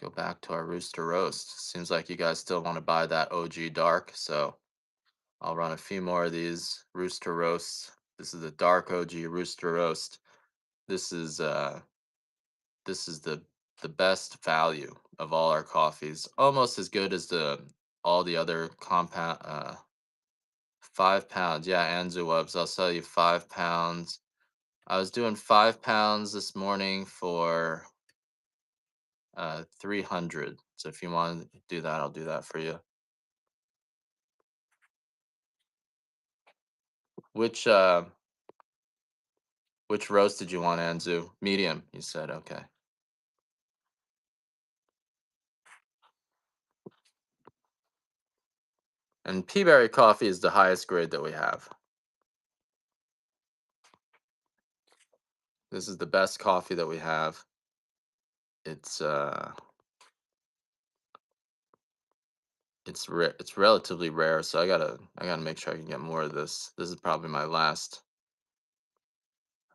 go back to our rooster roast. Seems like you guys still want to buy that OG dark, so I'll run a few more of these rooster roasts. This is a dark OG rooster roast. This is uh this is the best value of all our coffees. Almost as good as the all the other compound 5 pounds. Yeah, Anzu Wubs. I'll sell you 5 pounds. I was doing 5 pounds this morning for 300. So if you want to do that, I'll do that for you. Which which roast did you want, Anzu? Medium, you said. Okay. And peaberry coffee is the highest grade that we have. This is the best coffee that we have. It's it's relatively rare, so I gotta make sure I can get more of this. This is probably my last.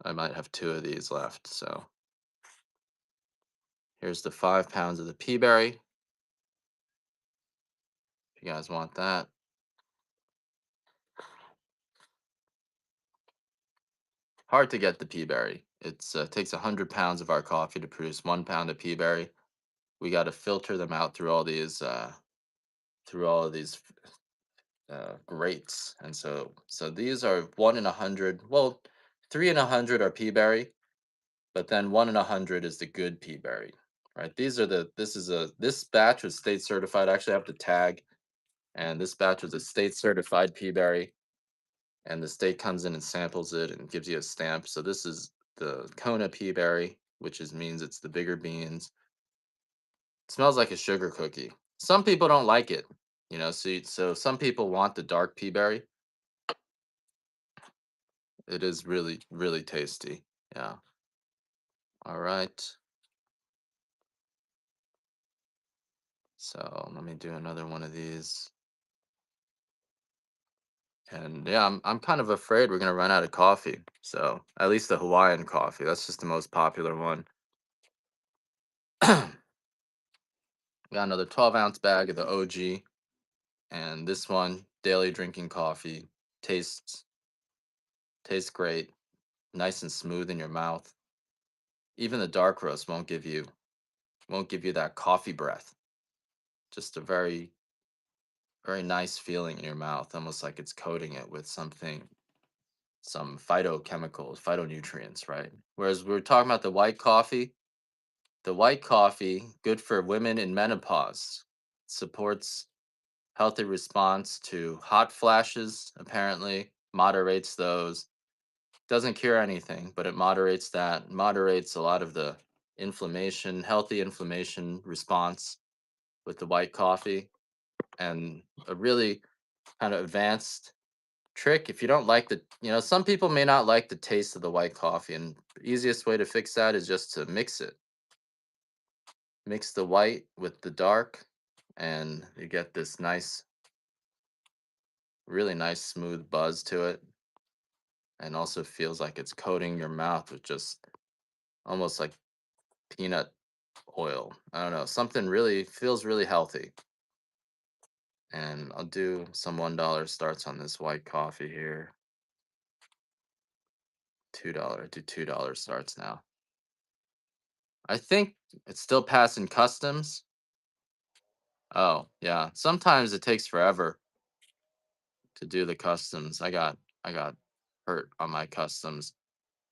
I might have two of these left. So here's the 5 pounds of the peaberry. If you guys want that. Hard to get the peaberry. It's takes 100 pounds of our coffee to produce 1 pound of peaberry. We got to filter them out through all of these grates, and so these are 1 in 100. Well, 3 in 100 are peaberry, but then 1 in 100 is the good peaberry, right? This batch was state certified. I actually have the tag, and this batch was a state certified peaberry, and the state comes in and samples it and gives you a stamp. So this is the Kona peaberry, which means it's the bigger beans. It smells like a sugar cookie. Some people don't like it, so some people want the dark peaberry. It is really, really tasty. Yeah. All right. So let me do another one of these. And yeah, I'm kind of afraid we're gonna run out of coffee. So at least the Hawaiian coffee. That's just the most popular one. Got another 12-ounce bag of the OG, and this one, daily drinking coffee, tastes tastes great, nice and smooth in your mouth. Even the dark roast won't give you that coffee breath. Just a very nice feeling in your mouth, almost like it's coating it with some phytochemicals, phytonutrients, right? Whereas we were talking about the white coffee, good for women in menopause, supports healthy response to hot flashes, apparently, moderates those. Doesn't cure anything, but it moderates a lot of the inflammation, healthy inflammation response with the white coffee. And a really kind of advanced trick, if you don't like some people may not like the taste of the white coffee, and the easiest way to fix that is just to mix the white with the dark, and you get this nice, really nice smooth buzz to it, and also feels like it's coating your mouth with just almost like peanut oil. I don't know, something really feels really healthy. And I'll do some $1 starts on this white coffee here. Do $2 starts now. I think it's still passing customs. Oh, yeah. Sometimes it takes forever to do the customs. I got hurt on my customs.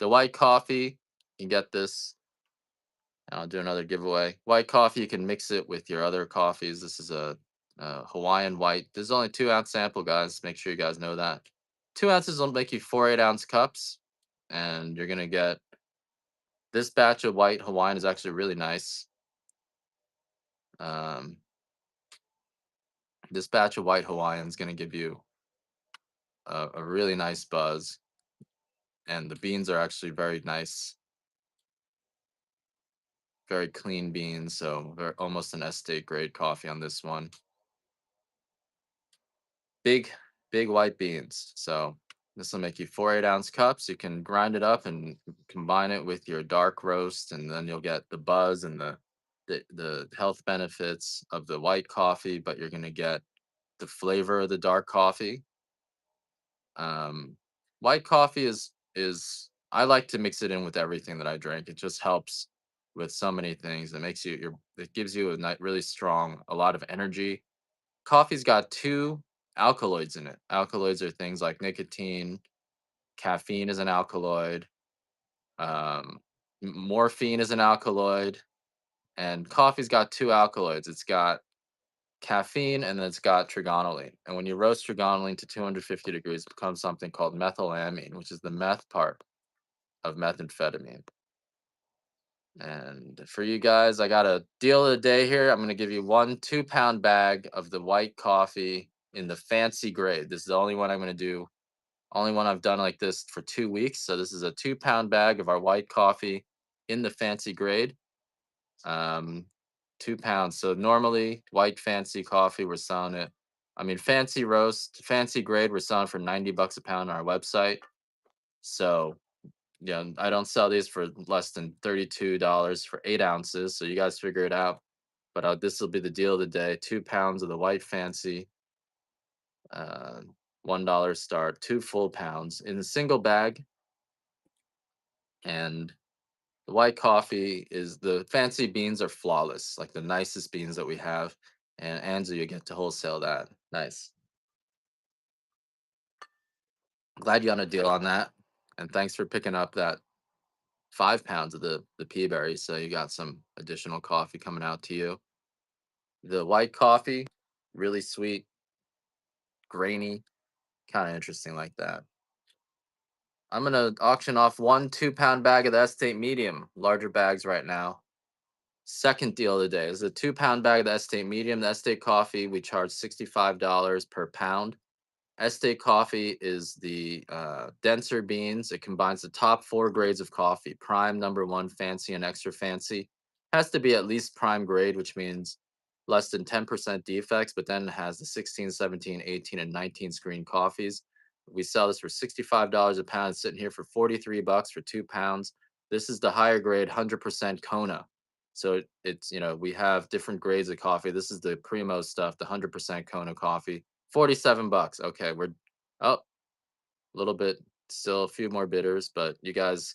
The white coffee, you get this. And I'll do another giveaway. White coffee, you can mix it with your other coffees. This is a Hawaiian white. There's only 2-ounce sample, guys. Make sure you guys know that. 2 ounces will make you 4 8-ounce cups, and you're gonna get this batch of white Hawaiian is actually really nice. Um, this batch of white Hawaiian is gonna give you a really nice buzz, and the beans are actually very nice, very clean beans. So they're almost an estate grade coffee on this one. Big, big white beans. So this will make you 4 8-ounce cups. You can grind it up and combine it with your dark roast, and then you'll get the buzz and the health benefits of the white coffee, but you're gonna get the flavor of the dark coffee. Um, White coffee is I like to mix it in with everything that I drink. It just helps with so many things. It gives you really strong, a lot of energy. Coffee's got two alkaloids in it. Alkaloids are things like nicotine, caffeine is an alkaloid, morphine is an alkaloid, and coffee's got two alkaloids. It's got caffeine and then it's got trigonylate. And when you roast trigonylate to 250 degrees, it becomes something called methylamine, which is the meth part of methamphetamine. And for you guys, I got a deal of the day here. I'm going to give you 2-pound bag of the white coffee in the fancy grade. This is the only one I'm going to do, only one I've done like this for 2 weeks. So this is a 2-pound bag of our white coffee in the fancy grade. Um, 2 pounds. So normally white fancy coffee, we're selling it. I mean, fancy roast, fancy grade, we're selling for $90 a pound on our website. So yeah, I don't sell these for less than $32 for 8 ounces. So you guys figure it out. But this will be the deal of the day: 2 pounds of the white fancy, uh, $1 start, 2 full pounds in a single bag. And the white coffee is the fancy beans are flawless, like the nicest beans that we have. And Anzu, you get to wholesale that. Nice. Glad you got a deal on that. And thanks for picking up that 5 pounds of the pea berry. So you got some additional coffee coming out to you. The white coffee, really sweet, grainy, kind of interesting like that. I'm gonna auction off 2-pound bag of the estate medium, larger bags right now. Second deal of the day is a 2-pound bag of the estate medium. The estate coffee, we charge $65 per pound. Estate coffee is the denser beans. It combines the top 4 grades of coffee: prime, number one, fancy, and extra fancy. Has to be at least prime grade, which means less than 10% defects, but then it has the 16, 17, 18, and 19 screen coffees. We sell this for $65 a pound. It's sitting here for 43 bucks for 2 pounds. This is the higher grade 100% Kona. So it's, we have different grades of coffee. This is the primo stuff, the 100% Kona coffee. 47 bucks. Okay, we're oh, a little bit, still a few more bitters, but you guys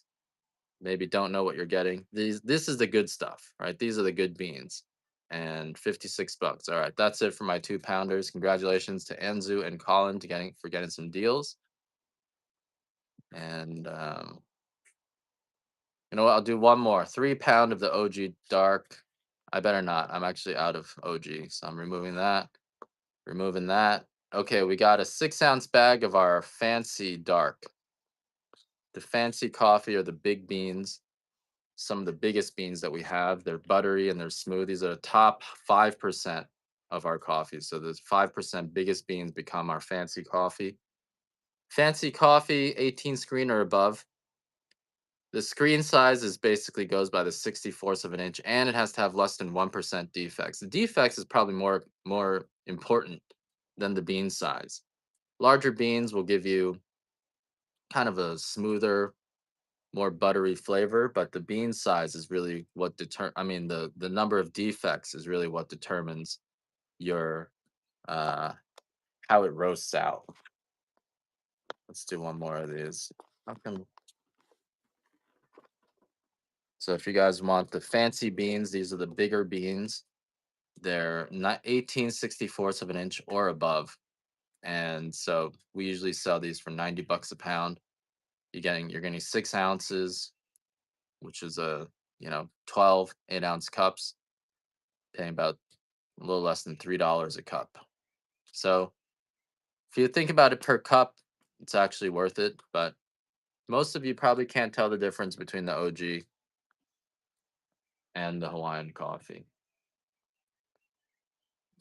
maybe don't know what you're getting. This is the good stuff, right? These are the good beans. And 56 bucks. All right, that's it for my 2 pounders. Congratulations to Anzu and Colin for getting some deals. And you know what? I'll do one more. 3 pound of the OG dark. I better not. I'm actually out of OG, so I'm removing that. Removing that. Okay, we got a 6 ounce bag of our fancy dark. The fancy coffee or the big beans. Some of the biggest beans that we have. They're buttery and they're smooth. These are the top 5% of our coffee. So the 5% biggest beans become our fancy coffee. Fancy coffee, 18 screen or above. The screen size is basically goes by the 64th of an inch, and it has to have less than 1% defects. The defects is probably more important than the bean size. Larger beans will give you kind of a smoother, more buttery flavor, but the bean size is really what I mean, the number of defects is really what determines your uh how it roasts out. Let's do one more of these. How come So if you guys want the fancy beans, these are the bigger beans. They're not 18/64 of an inch or above. And so we usually sell these for 90 bucks a pound. You're getting 6 ounces, which is 12 8 ounce cups, paying about a little less than $3 a cup. So if you think about it per cup, it's actually worth it. But most of you probably can't tell the difference between the OG and the Hawaiian coffee.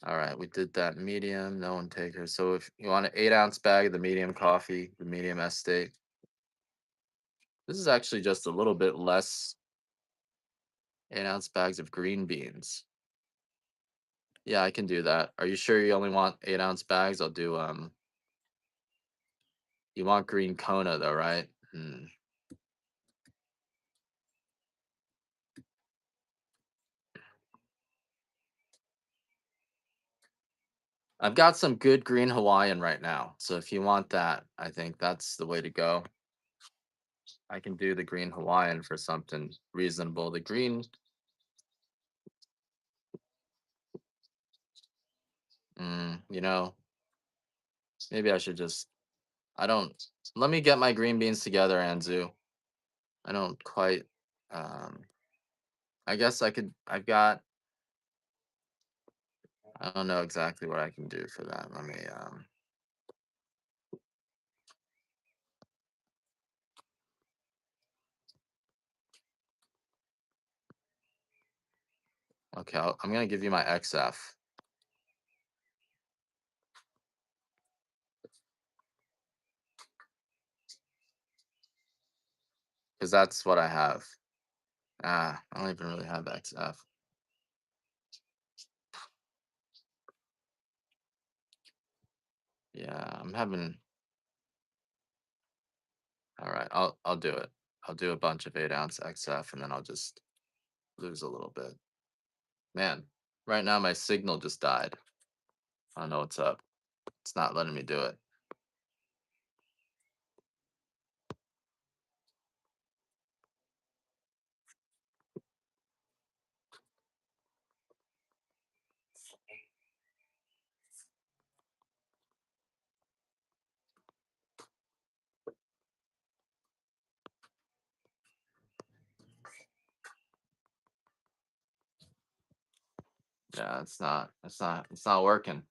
All right, we did that medium, no one taker. So if you want an 8 ounce bag of the medium coffee, the medium estate, this is actually just a little bit less 8 ounce bags of green beans. Yeah, I can do that. Are you sure you only want 8 ounce bags? I'll do you want green Kona though, right? I've got some good green Hawaiian right now. So if you want that, I think that's the way to go. I can do the green Hawaiian for something reasonable. The green, you know, maybe I should just, I don't, let me get my green beans together, Anzu. I don't quite, um, I guess I don't know exactly what I can do for that. Let me, okay, I'm going to give you my XF because that's what I have. I don't even really have XF. Yeah, I'm having, all right, I'll do it. I'll do a bunch of 8 ounce XF and then I'll just lose a little bit. Man, right now my signal just died. I don't know what's up. It's not letting me do it. Yeah, it's not working.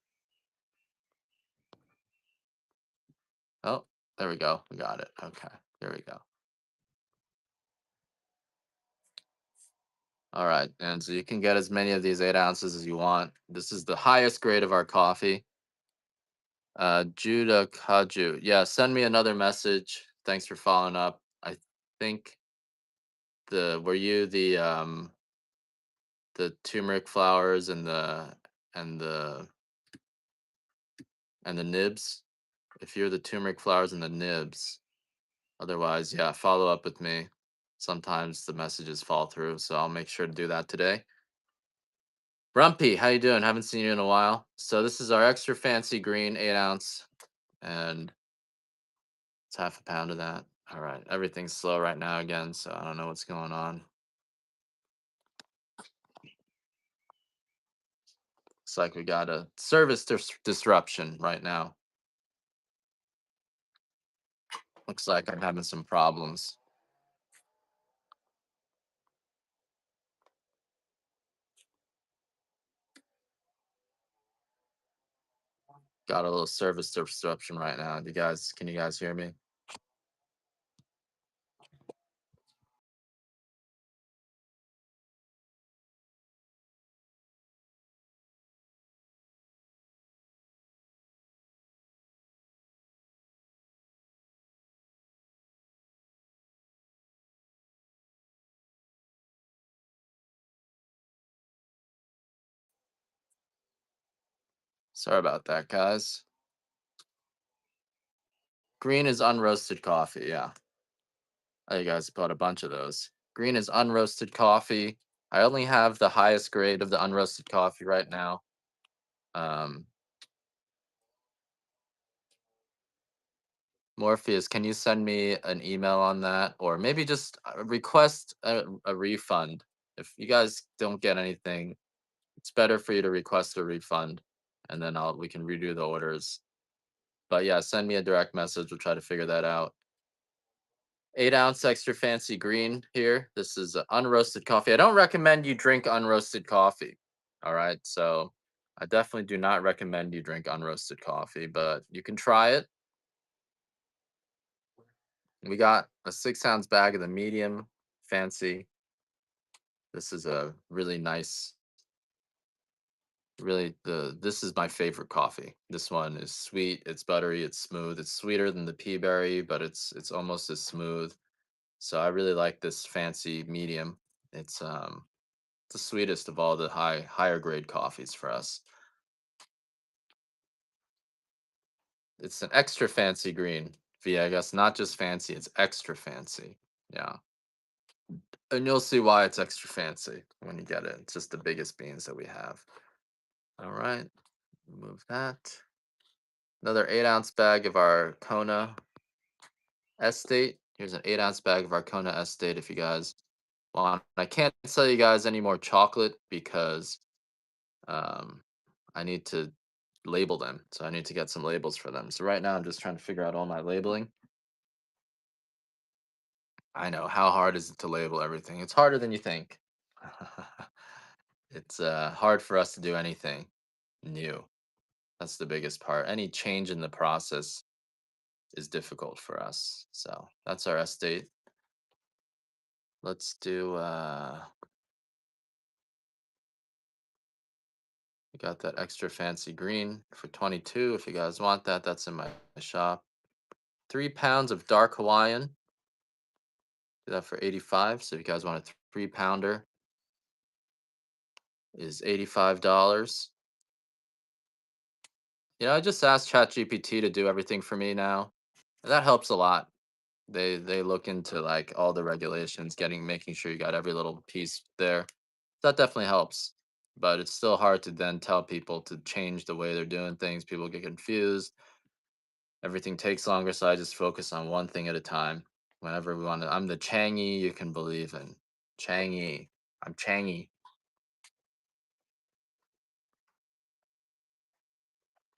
Oh, there we go. We got it. Okay, there we go. All right, and so you can get as many of these 8 ounces as you want. This is the highest grade of our coffee. Judah Kaju. Yeah, send me another message. Thanks for following up. I think were you the turmeric flowers and the and the nibs? if you're the turmeric flowers and the nibs. Otherwise, yeah, follow up with me. Sometimes the messages fall through, so I'll make sure to do that today. Rumpy, how you doing? Haven't seen you in a while. So this is our extra fancy green 8 ounce, and it's half a pound of that. All right, everything's slow right now again, so I don't know what's going on. Looks like we got a service disruption right now. Looks like I'm having some problems. Got a little service disruption right now. Can you guys hear me? Sorry about that, guys. Green is unroasted coffee. Yeah. You guys bought a bunch of those. Green is unroasted coffee. I only have the highest grade of the unroasted coffee right now. Um, Morpheus, can you send me an email on that, or maybe just request a refund? If you guys don't get anything, it's better for you to request a refund, and then we can redo the orders. But yeah, send me a direct message. We'll try to figure that out. 8 ounce extra fancy green here. This is unroasted coffee. I don't recommend you drink unroasted coffee. All right. So I definitely do not recommend you drink unroasted coffee, but you can try it. We got a 6 ounce bag of the medium fancy. This is a really nice, this is my favorite coffee. This one is sweet, it's buttery, it's smooth. It's sweeter than the pea berry, but it's almost as smooth. So I really like this fancy medium. It's the sweetest of all the higher grade coffees for us. It's an extra fancy green, Viegas, not just fancy, it's extra fancy. Yeah. And you'll see why it's extra fancy when you get it. It's just the biggest beans that we have. All right. Move that. Another 8 ounce bag of our Kona Estate. Here's an 8 ounce bag of our Kona Estate if you guys want. I can't sell you guys any more chocolate because um, I need to label them. So I need to get some labels for them. So right now I'm just trying to figure out all my labeling. I know, how hard is it to label everything? It's harder than you think. It's hard for us to do anything new. That's the biggest part. Any change in the process is difficult for us. So that's our estate. Let's do we got that extra fancy green for 22. If you guys want that, that's in my shop. 3 pounds of dark Hawaiian. Do that for 85. So if you guys want a 3 pounder, is $85. I just asked ChatGPT to do everything for me now. And that helps a lot. They look into like all the regulations, making sure you got every little piece there. That definitely helps. But it's still hard to then tell people to change the way they're doing things. People get confused. Everything takes longer, so I just focus on one thing at a time. Whenever we want to, I'm the Changi you can believe in. Changi. I'm Changi.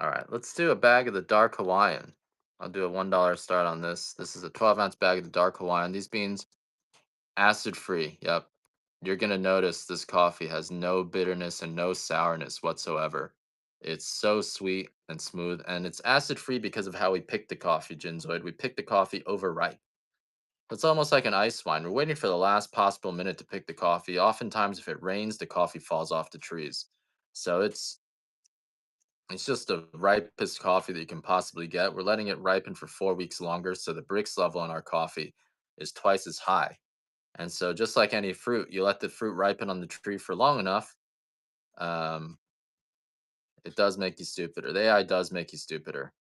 All right, let's do a bag of the dark Hawaiian. I'll do a $1 start on this. This is a 12 ounce bag of the dark Hawaiian. These beans, acid free. Yep. You're going to notice this coffee has no bitterness and no sourness whatsoever. It's so sweet and smooth, and it's acid free because of how we picked the coffee, Jinzoid. We picked the coffee overripe. It's almost like an ice wine. We're waiting for the last possible minute to pick the coffee. Oftentimes, if it rains, the coffee falls off the trees. So it's just the ripest coffee that you can possibly get. We're letting it ripen for 4 weeks longer, so the Brix level in our coffee is twice as high. And so, just like any fruit, you let the fruit ripen on the tree for long enough, um, it does make you stupider. The AI does make you stupider.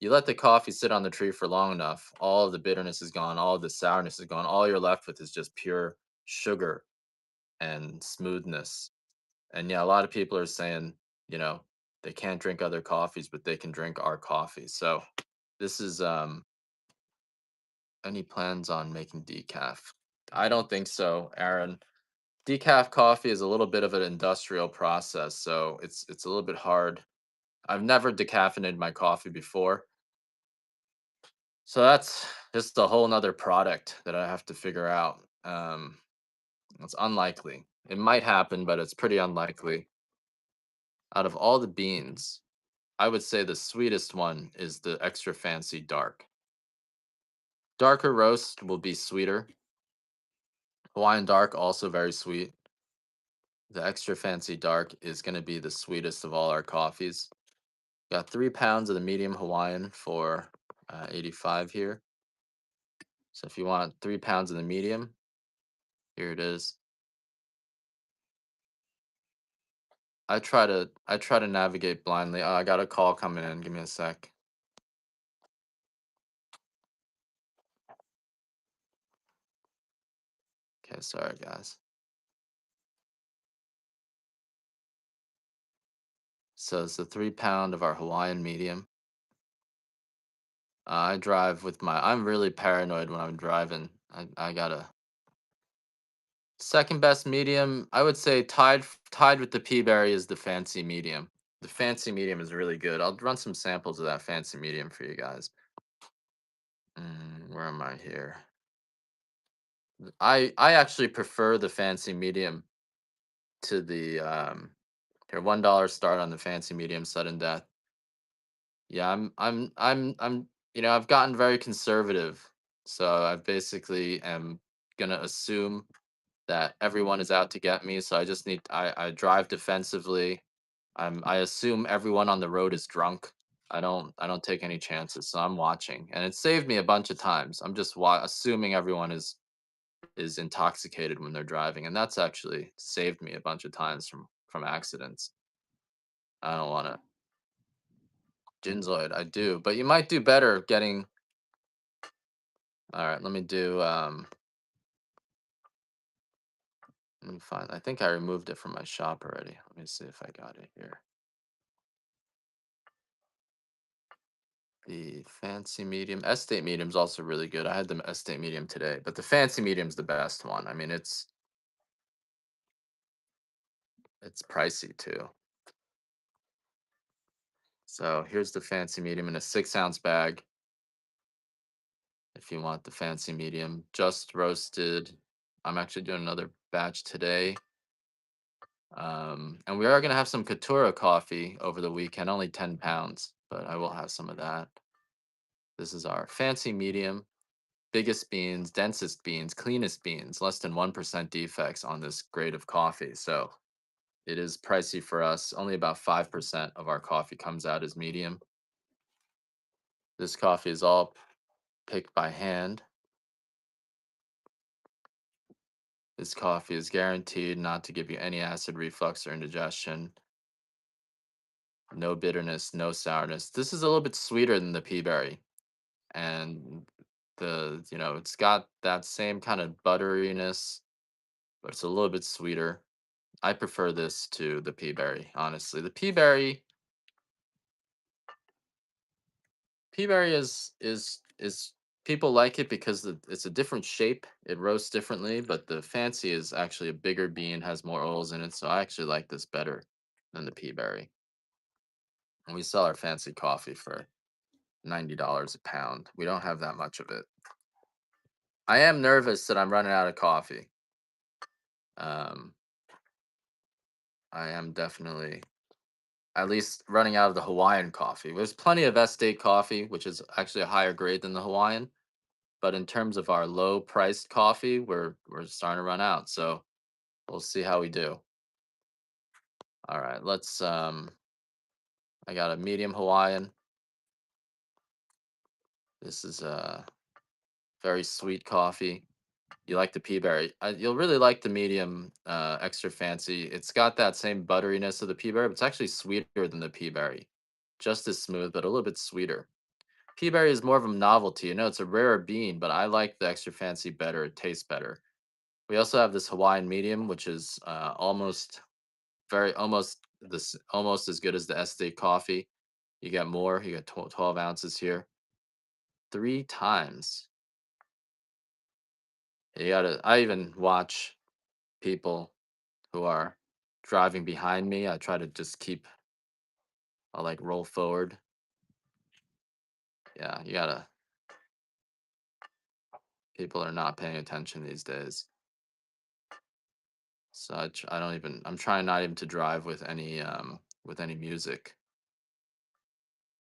You let the coffee sit on the tree for long enough, all of the bitterness is gone, all of the sourness is gone. All you're left with is just pure sugar and smoothness. And yeah, a lot of people are saying, you know, they can't drink other coffees, but they can drink our coffee. So this is any plans on making decaf? I don't think so, Aaron. Decaf coffee is a little bit of an industrial process, so it's a little bit hard. I've never decaffeinated my coffee before. So that's just a whole nother product that I have to figure out. It's unlikely. It might happen, but it's pretty unlikely. Out of all the beans, I would say the sweetest one is the extra fancy dark. Darker roast will be sweeter. Hawaiian dark also very sweet. The extra fancy dark is going to be the sweetest of all our coffees. Got 3 pounds of the medium Hawaiian for 85 here. So if you want 3 pounds of the medium, here it is. I try to navigate blindly. Oh, I got a call coming in. Give me a sec. Okay, sorry guys. So it's the 3 pound of our Hawaiian medium. I drive with my. I'm really paranoid when I'm driving. I gotta second best medium. I would say tied with the Peaberry is the fancy medium. The fancy medium is really good. I'll run some samples of that fancy medium for you guys. Where am I here? I actually prefer the fancy medium to the here $1 start on the fancy medium sudden death. Yeah, I'm I've gotten very conservative. So I basically am gonna assume that everyone is out to get me. So I drive defensively. I assume everyone on the road is drunk. I don't take any chances. So I'm watching. And it saved me a bunch of times. I'm just assuming everyone is intoxicated when they're driving, and that's actually saved me a bunch of times from accidents. I don't want to ginzoid. I do, but you might do better getting. All right, let me do. Let me find. I think I removed it from my shop already. Let me see if I got it here. The fancy medium, estate medium's also really good. I had the estate medium today, but the fancy medium's the best one. I mean, it's pricey too. So here's the fancy medium in a 6 ounce bag. If you want the fancy medium, just roasted. I'm actually doing another batch today. And we are going to have some Katura coffee over the weekend, only 10 pounds, but I will have some of that. This is our fancy medium, biggest beans, densest beans, cleanest beans, less than 1% defects on this grade of coffee. So it is pricey for us. Only about 5% of our coffee comes out as medium. This coffee is all picked by hand. This coffee is guaranteed not to give you any acid reflux or indigestion. No bitterness, no sourness. This is a little bit sweeter than the peaberry. And it's got that same kind of butteriness, but it's a little bit sweeter. I prefer this to the peaberry, honestly. The peaberry is people like it because it's a different shape. It roasts differently, but the fancy is actually a bigger bean, has more oils in it. So I actually like this better than the peaberry. And we sell our fancy coffee for $90 a pound. We don't have that much of it. I am nervous that I'm running out of coffee. Um, I am definitely at least running out of the Hawaiian coffee. There's plenty of estate coffee, which is actually a higher grade than the Hawaiian. But in terms of our low priced coffee, we're starting to run out. So we'll see how we do. All right, let's I got a medium Hawaiian. This is a very sweet coffee. You like the peaberry. You'll really like the medium extra fancy. It's got that same butteriness of the peaberry, but it's actually sweeter than the peaberry. Just as smooth, but a little bit sweeter. Pea berry is more of a novelty. It's a rarer bean, but I like the extra fancy better. It tastes better. We also have this Hawaiian medium, which is almost as good as the SD coffee. You get more. You get 12 ounces here. Three times. You gotta. I even watch people who are driving behind me. I try to just keep. I like roll forward. Yeah, you gotta. People are not paying attention these days. So I don't even. I'm trying not even to drive with any music.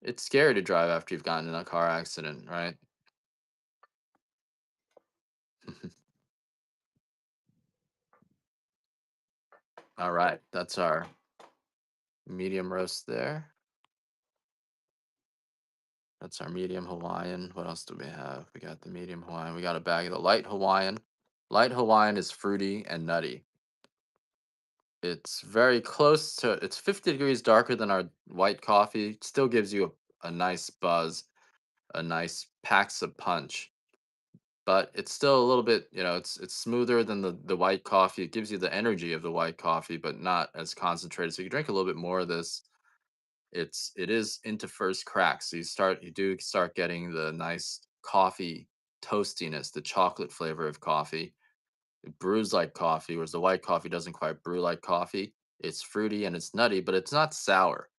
It's scary to drive after you've gotten in a car accident, right? All right, that's our medium roast there. That's our medium Hawaiian. What else do we have? We got the medium Hawaiian. We got a bag of the light Hawaiian. Light Hawaiian is fruity and nutty. It's very close to, it's 50 degrees darker than our white coffee. Still gives you a nice buzz, a nice packs of punch. But it's still a little bit, it's smoother than the white coffee. It gives you the energy of the white coffee, but not as concentrated. So you drink a little bit more of this. It is into first crack. So you do start getting the nice coffee toastiness, the chocolate flavor of coffee. It brews like coffee, whereas the white coffee doesn't quite brew like coffee. It's fruity and it's nutty, but it's not sour.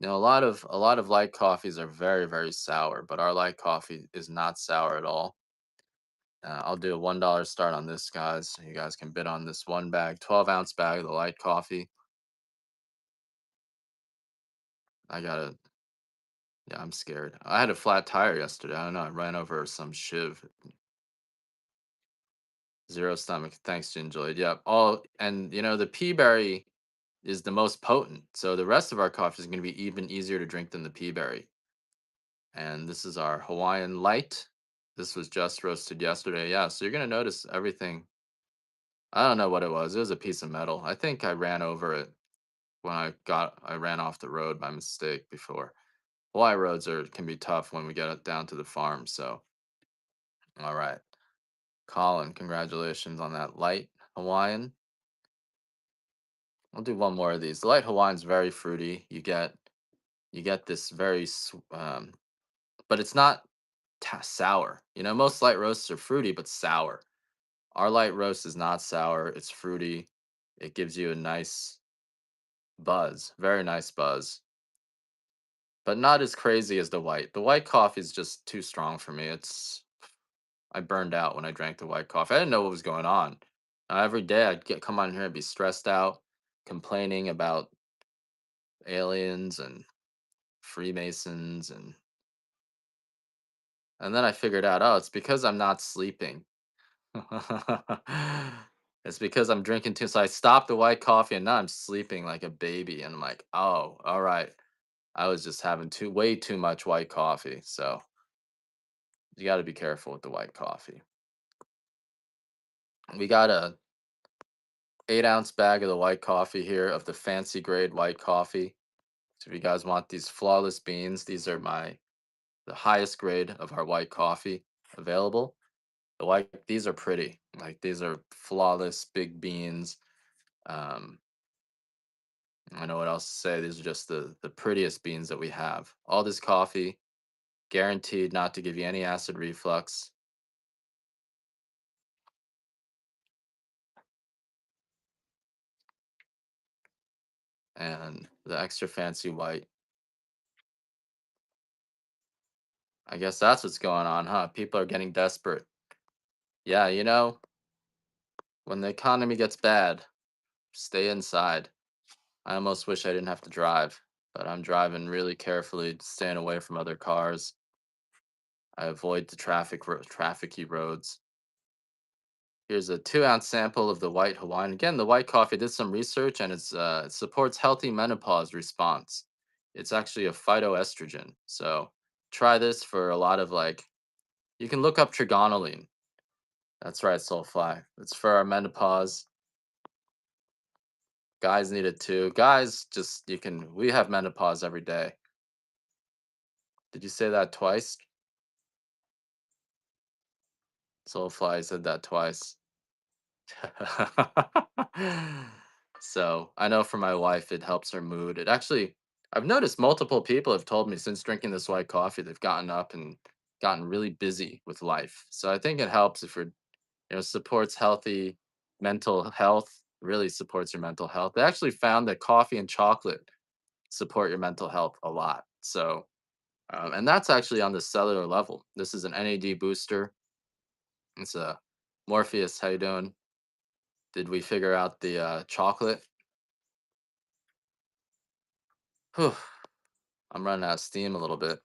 A lot of light coffees are very, very sour, but our light coffee is not sour at all. I'll do a $1 start on this, guys. You guys can bid on this one bag, 12-ounce bag of the light coffee. I gotta, yeah, I'm scared. I had a flat tire yesterday. I don't know. I ran over some shiv. Zero stomach. Thanks, Ginjoid. Yep. And the pea berry is the most potent. So the rest of our coffee is going to be even easier to drink than the pea berry. And this is our Hawaiian light. This was just roasted yesterday. Yeah. So you're going to notice everything. I don't know what it was. It was a piece of metal. I think I ran over it when I ran off the road by mistake before. Hawaii roads can be tough when we get it down to the farm. So, all right. Colin, congratulations on that light Hawaiian. I'll do one more of these. The light Hawaiian's very fruity. You get this but it's not sour. Most light roasts are fruity but sour. Our light roast is not sour. It's fruity. It gives you a nice buzz, very nice buzz, but not as crazy as the white. The white coffee is just too strong for me. I burned out when I drank the white coffee. I didn't know what was going on. Every day come on here and be stressed out, complaining about aliens and Freemasons and then I figured out, oh, it's because I'm not sleeping. It's because I'm drinking too. So I stopped the white coffee and now I'm sleeping like a baby. And I'm like, oh, all right. I was just having way too much white coffee. So you got to be careful with the white coffee. We got a 8-ounce bag of the white coffee here of the fancy grade white coffee. So if you guys want these flawless beans, these are the highest grade of our white coffee available. These are pretty. Like these are flawless big beans. Um, I know what else to say. These are just the prettiest beans that we have. All this coffee, guaranteed not to give you any acid reflux. And the extra fancy white. I guess that's what's going on, huh? People are getting desperate. Yeah, when the economy gets bad, stay inside. I almost wish I didn't have to drive, but I'm driving really carefully, staying away from other cars. I avoid the trafficy roads. Here's a 2-ounce sample of the white Hawaiian. Again, the white coffee did some research and it supports healthy menopause response. It's actually a phytoestrogen. So try this for a lot of you can look up trigonolene. That's right, Soulfly. It's for our menopause. Guys need it too. Guys, we have menopause every day. Did you say that twice? Soulfly said that twice. So I know for my wife, it helps her mood. It actually, I've noticed multiple people have told me since drinking this white coffee, they've gotten up and gotten really busy with life. So I think it helps if you're, supports healthy mental health, really supports your mental health. They actually found that coffee and chocolate support your mental health a lot. So, and that's actually on the cellular level. This is an NAD booster. It's a Morpheus. How you doing? Did we figure out the chocolate? Whew, I'm running out of steam a little bit.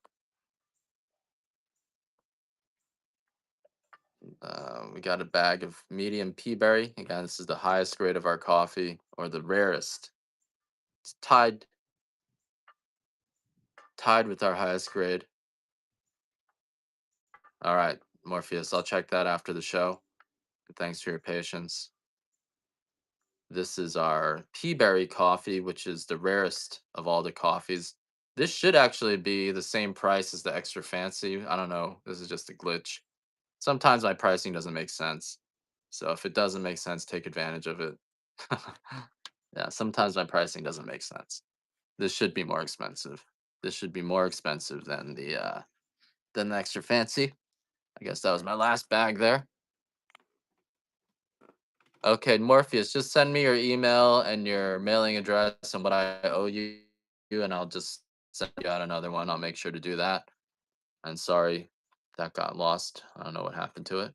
We got a bag of medium pea berry. Again, this is the highest grade of our coffee, or the rarest. It's tied with our highest grade. All right, Morpheus, I'll check that after the show. Thanks for your patience. This is our pea berry coffee, which is the rarest of all the coffees. This should actually be the same price as the extra fancy. I don't know. This is just a glitch. Sometimes my pricing doesn't make sense. So if it doesn't make sense, take advantage of it. Yeah, sometimes my pricing doesn't make sense. This should be more expensive. This should be more expensive than the extra fancy. I guess that was my last bag there. Okay, Morpheus, just send me your email and your mailing address and what I owe you, and I'll just send you out another one. I'll make sure to do that. And sorry that got lost. I don't know what happened to it,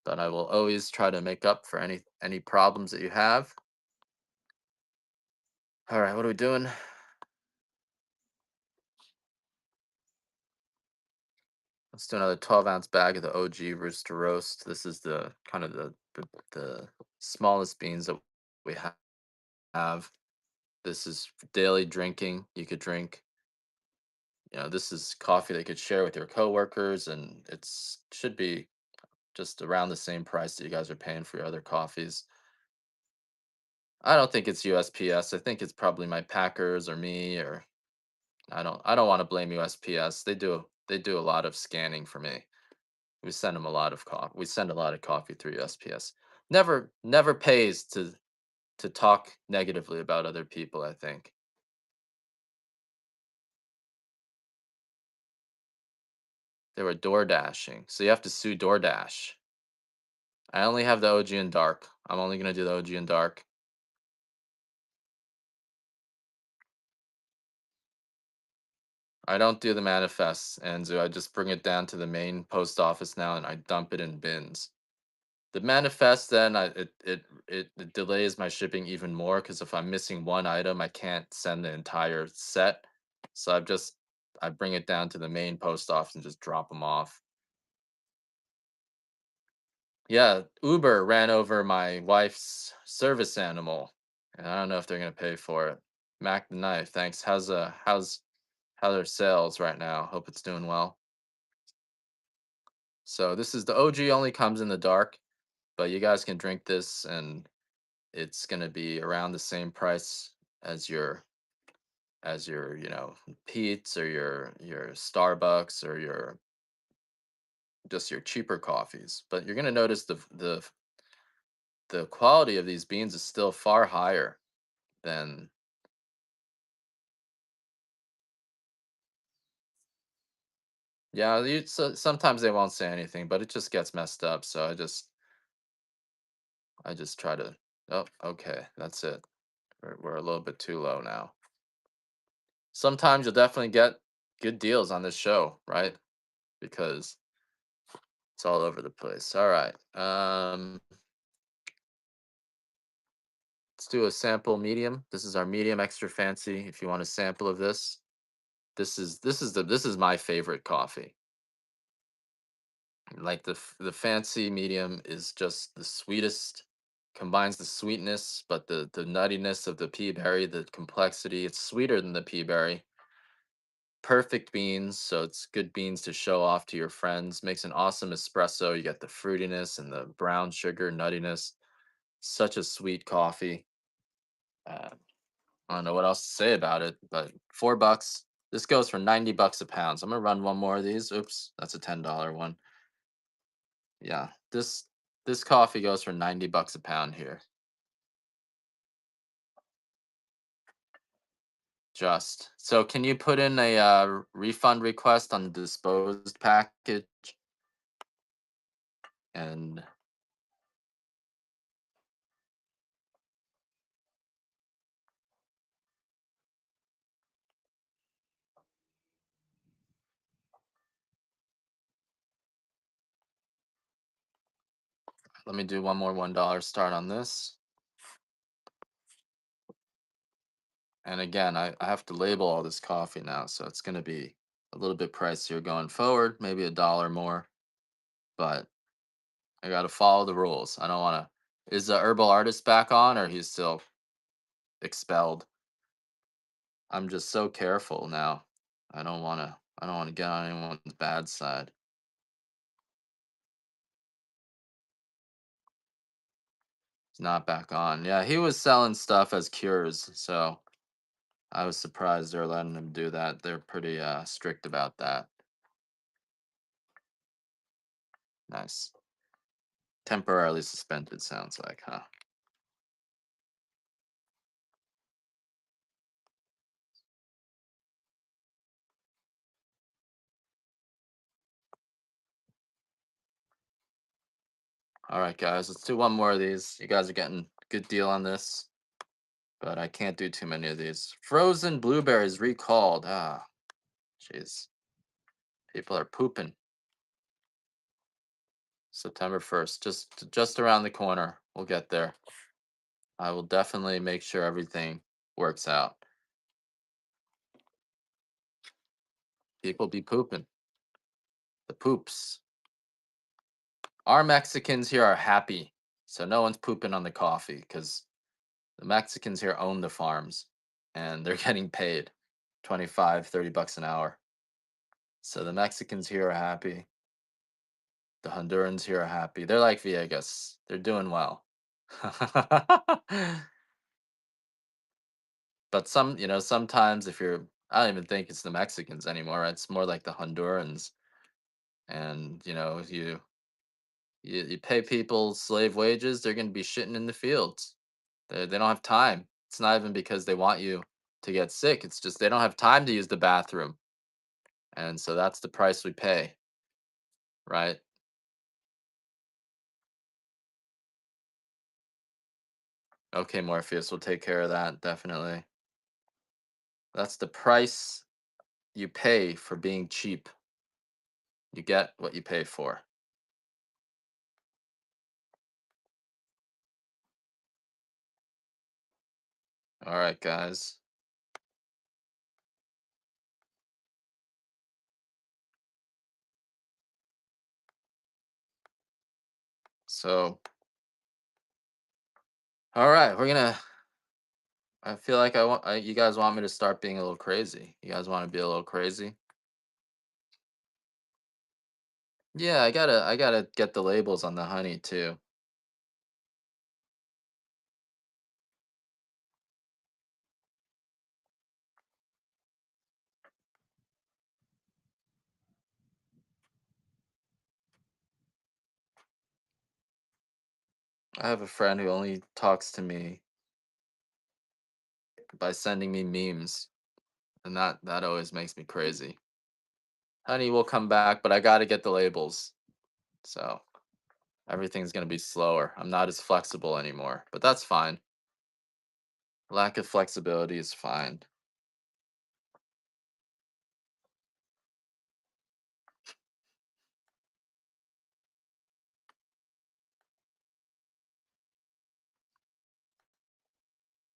but I will always try to make up for any problems that you have. All right, what are we doing? Let's do another 12-ounce bag of the OG Rooster Roast. This is the kind of the smallest beans that we have. This is for daily drinking. You could drink. This is coffee that you could share with your coworkers, and it's should be just around the same price that you guys are paying for your other coffees. I don't think it's USPS. I think it's probably my Packers or me, or I don't want to blame USPS. They do a lot of scanning for me. We send them a lot of coffee. We send a lot of coffee through USPS. Never pays to talk negatively about other people, I think. They were door dashing. So you have to sue DoorDash. I only have the OG in dark. I'm only gonna do the OG in dark. I don't do the manifests, Anzu. I just bring it down to the main post office now and I dump it in bins. The manifest then it delays my shipping even more because if I'm missing one item, I can't send the entire set. So I bring it down to the main post office and just drop them off. Yeah, Uber ran over my wife's service animal, and I don't know if they're gonna pay for it. Mac the knife, thanks. How are sales right now? Hope it's doing well. So this is the OG, only comes in the dark, but you guys can drink this and it's gonna be around the same price as your Pete's or your Starbucks or your just your cheaper coffees. But you're gonna notice the quality of these beans is still far higher than. Yeah, sometimes they won't say anything, but it just gets messed up. So I just try to. Oh, okay, that's it. We're a little bit too low now. Sometimes you'll definitely get good deals on this show, right? Because it's all over the place. All right. Let's do a sample medium. This is our medium extra fancy. If you want a sample of this, this is my favorite coffee. Like the fancy medium is just the sweetest, combines the sweetness, but the nuttiness of the pea berry, the complexity. It's sweeter than the pea berry. Perfect beans, so it's good beans to show off to your friends. Makes an awesome espresso. You get the fruitiness and the brown sugar nuttiness. Such a sweet coffee. Uh, I don't know what else to say about it, but $4. This goes for $90 a pound. So I'm gonna run one more of these. Oops, that's a $10 one. Yeah, this coffee goes for 90 bucks a pound here. Just. So can you put in a refund request on the disposed package? And let me do one more $1 start on this. And again, I have to label all this coffee now, so it's going to be a little bit pricier going forward, maybe a dollar more, but I got to follow the rules. I don't want to. Is the herbal artist back on, or he's still expelled? I'm just so careful now. I don't want to. I don't want to get on anyone's bad side. He's not back on. Yeah, he was selling stuff as cures, so I was surprised they're letting him do that. They're pretty strict about that. Nice. Temporarily suspended sounds like, huh? All right, guys, let's do one more of these. You guys are getting a good deal on this, but I can't do too many of these. Frozen blueberries recalled. Ah, jeez. People are pooping. September 1st, just around the corner. We'll get there. I will definitely make sure everything works out. People be pooping. The poops. Our Mexicans here are happy, so no one's pooping on the coffee because the Mexicans here own the farms and they're getting paid 25, 30 bucks an hour. So the Mexicans here are happy. The Hondurans here are happy. They're like Viegas. They're doing well. But sometimes if you're, I don't even think it's the Mexicans anymore. It's more like the Hondurans. And, you pay people slave wages, they're going to be shitting in the fields. They don't have time. It's not even because they want you to get sick. It's just they don't have time to use the bathroom. And so that's the price we pay, right? Okay, Morpheus, we'll take care of that, definitely. That's the price you pay for being cheap. You get what you pay for. All right, guys. So, all right, I feel like you guys want me to start being a little crazy. You guys want to be a little crazy? Yeah, I gotta get the labels on the honey too. I have a friend who only talks to me by sending me memes, and that always makes me crazy. Honey will come back, but I gotta get the labels. So everything's gonna be slower. I'm not as flexible anymore, but that's fine. Lack of flexibility is fine.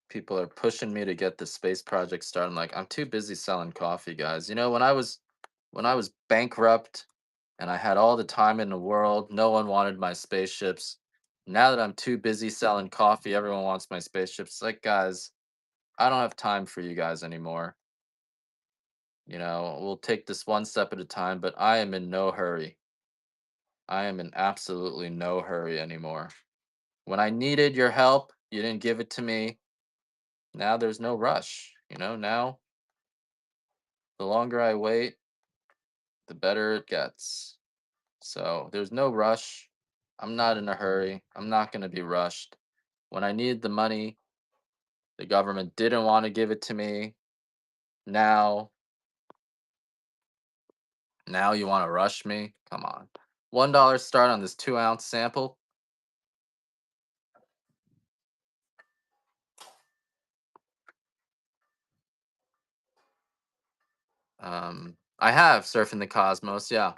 People are pushing me to get the space project started. I'm like, I'm too busy selling coffee, guys. When I was bankrupt and I had all the time in the world, no one wanted my spaceships. Now that I'm too busy selling coffee, everyone wants my spaceships. It's like, guys, I don't have time for you guys anymore. We'll take this one step at a time, but I am in no hurry. I am in absolutely no hurry anymore. When I needed your help, you didn't give it to me. Now there's no rush. Now the longer I wait, the better it gets. So there's no rush. I'm not in a hurry. I'm not going to be rushed. When I need the money, the government didn't want to give it to me. Now, now you want to rush me? Come on. $1 start on this 2-ounce sample. I have surfing the cosmos, yeah,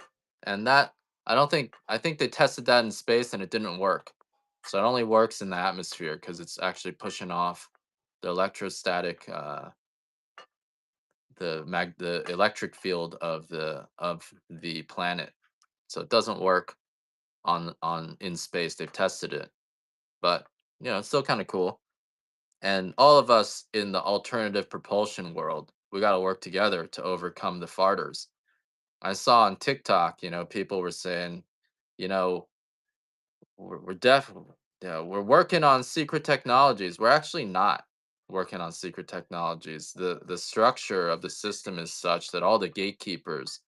and that I think they tested that in space and it didn't work. So it only works in the atmosphere because it's actually pushing off the electrostatic, the electric field of the planet. So it doesn't work on in space. They've tested it, but it's still kind of cool. And all of us in the alternative propulsion world, we got to work together to overcome the farters. I saw on TikTok, people were saying, you know, we're definitely, yeah, we're working on secret technologies. We're actually not working on secret technologies. The structure of the system is such that all the gatekeepers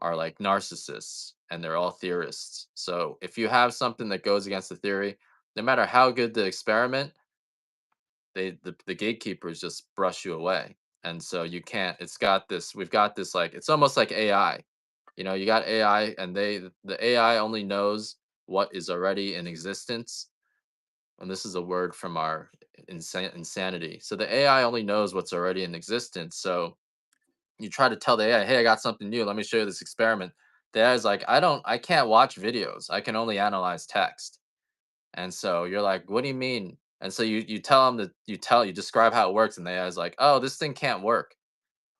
are like narcissists and they're all theorists. So if you have something that goes against the theory, no matter how good the experiment, the gatekeepers just brush you away. And so you can't, we've got this, like, it's almost like AI. You got AI, and the AI only knows what is already in existence. And this is a word from our insanity. So the AI only knows what's already in existence. So you try to tell the AI, hey, I got something new. Let me show you this experiment. The AI is like, I can't watch videos. I can only analyze text. And so you're like, what do you mean? And so you tell them that you describe how it works, and the AI is like, oh, this thing can't work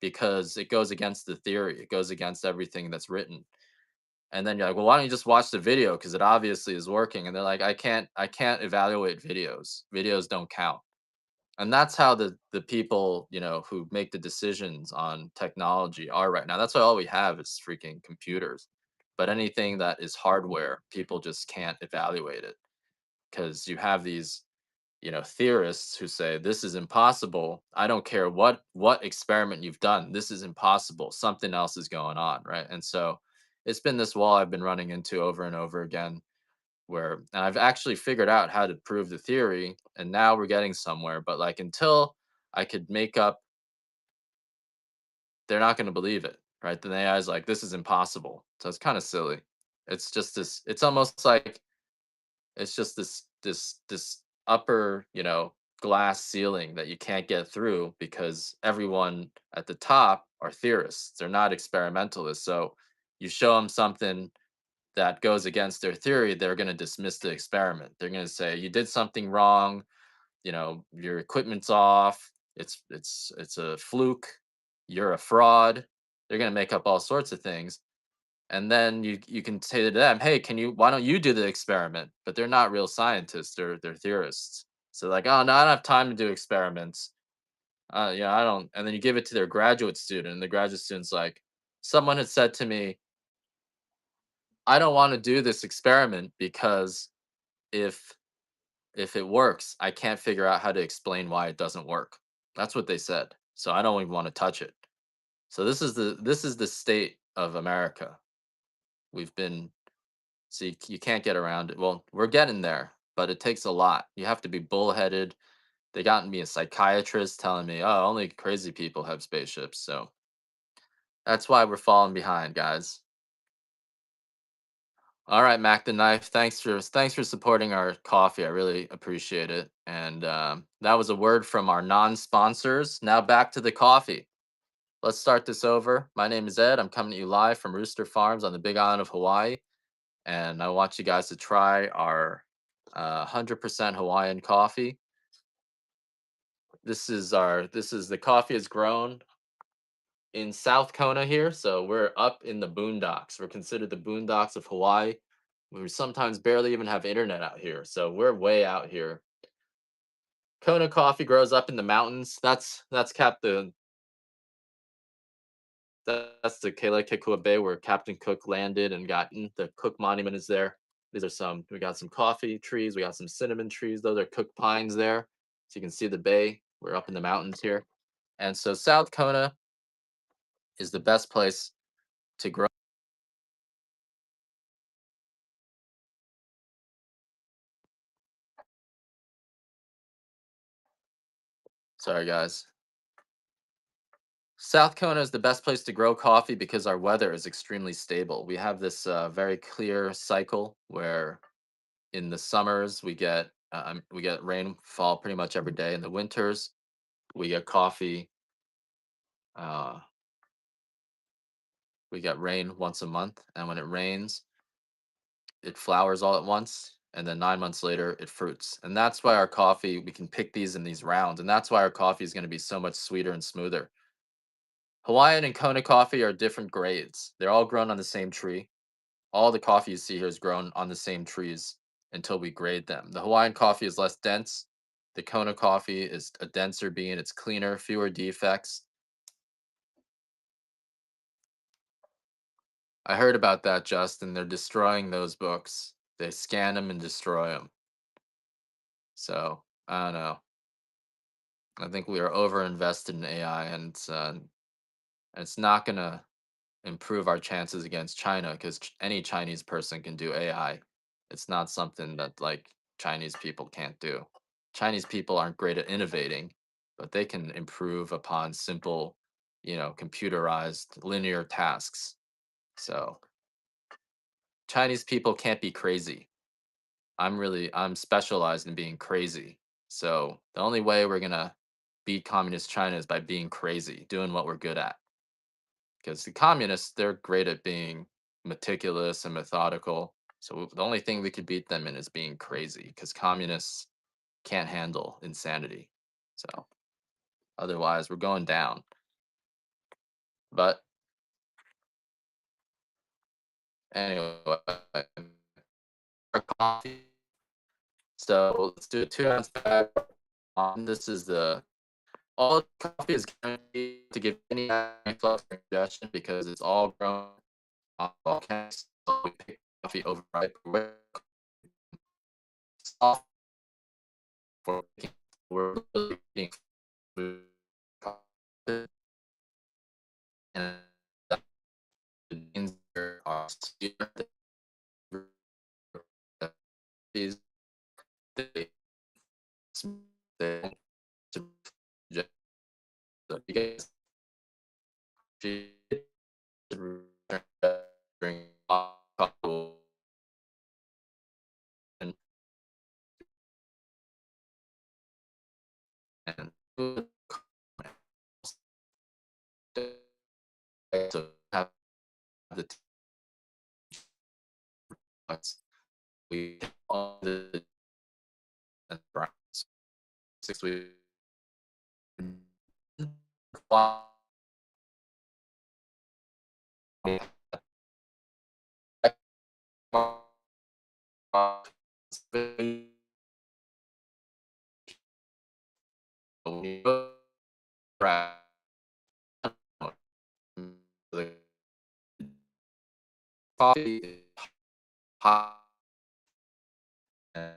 because it goes against the theory. It goes against everything that's written. And then you're like, well, why don't you just watch the video? Because it obviously is working. And they're like, I can't evaluate videos. Videos don't count. And that's how the people, who make the decisions on technology are right now. That's why all we have is freaking computers. But anything that is hardware, people just can't evaluate it because you have these, theorists who say this is impossible. I don't care what experiment you've done. This is impossible. Something else is going on, right? And so it's been this wall I've been running into over and over again, and I've actually figured out how to prove the theory, and now we're getting somewhere. But like until I could make up, they're not going to believe it, right? Then the AI is like, this is impossible. So it's kind of silly. It's just this. It's almost like it's just this upper, glass ceiling that you can't get through because everyone at the top are theorists. They're not experimentalists. So you show them something that goes against their theory, they're going to dismiss the experiment. They're going to say you did something wrong, your equipment's off, it's a fluke, you're a fraud. They're going to make up all sorts of things, and then you can say to them, hey, why don't you do the experiment? But they're not real scientists, they're theorists. So like, oh no, I don't have time to do experiments. I don't. And then you give it to their graduate student, and the graduate student's like, someone had said to me, I don't want to do this experiment because if if it works, I can't figure out how to explain why it doesn't work. That's what they said. So I don't even want to touch it. So this is the state of America. We've been So you can't get around it. Well, we're getting there, but it takes a lot. You have to be bullheaded. They got me a psychiatrist telling me, oh, only crazy people have spaceships. So that's why we're falling behind, guys. All right, Mac the Knife. Thanks for supporting our coffee. I really appreciate it. And that was a word from our non-sponsors. Now back to the coffee. Let's start this over. My name is Ed. I'm coming to you live from Rooster Farms on the Big Island of Hawaii, and I want you guys to try our 100% Hawaiian coffee. This is the coffee is grown in South Kona here, so we're up in the boondocks. We're considered the boondocks of Hawaii. We sometimes barely even have internet out here, so we're way out here. Kona coffee grows up in the mountains. That's the Kealakekua Bay where Captain Cook landed and got the Cook Monument is there. We got some coffee trees, we got some cinnamon trees. Those are Cook pines there. So you can see the bay. We're up in the mountains here. And so South Kona is the best place to grow Sorry, guys. South Kona is the best place to grow coffee because our weather is extremely stable. We have this very clear cycle where in the summers we get rainfall pretty much every day. In the winters, we get coffee. Uh, we get rain once a month, and when it rains, it flowers all at once, and then 9 months later, it fruits. And that's why our coffee we can pick these in these rounds, and that's why our coffee is going to be so much sweeter and smoother. Hawaiian and Kona coffee are different grades. They're all grown on the same tree. All the coffee you see here is grown on the same trees until we grade them. The Hawaiian coffee is less dense. The Kona coffee is a denser bean. It's cleaner, fewer defects. I heard about that, Justin. They're destroying those books. They scan them and destroy them. So I don't know. I think we are over invested in AI, and it's not gonna improve our chances against China because any Chinese person can do AI. It's not something that like Chinese people can't do. Chinese people aren't great at innovating, but they can improve upon simple, computerized linear tasks. So Chinese people can't be crazy. I'm specialized in being crazy. So the only way we're gonna beat communist China is by being crazy, doing what we're good at. Because the communists, they're great at being meticulous and methodical. So the only thing we could beat them in is being crazy, because communists can't handle insanity. So otherwise, we're going down. But anyway, our coffee. So let's do a 2 ounce bag. This is the all coffee is guaranteed to give any flux or congestion because it's all grown on volcanics. So we pick coffee overripe. Soft for making we're really eating food and the beans here are sweeter these they they just so you guys should bring coffee and food so have the tax we all the browns 6 weeks the coffee is hot and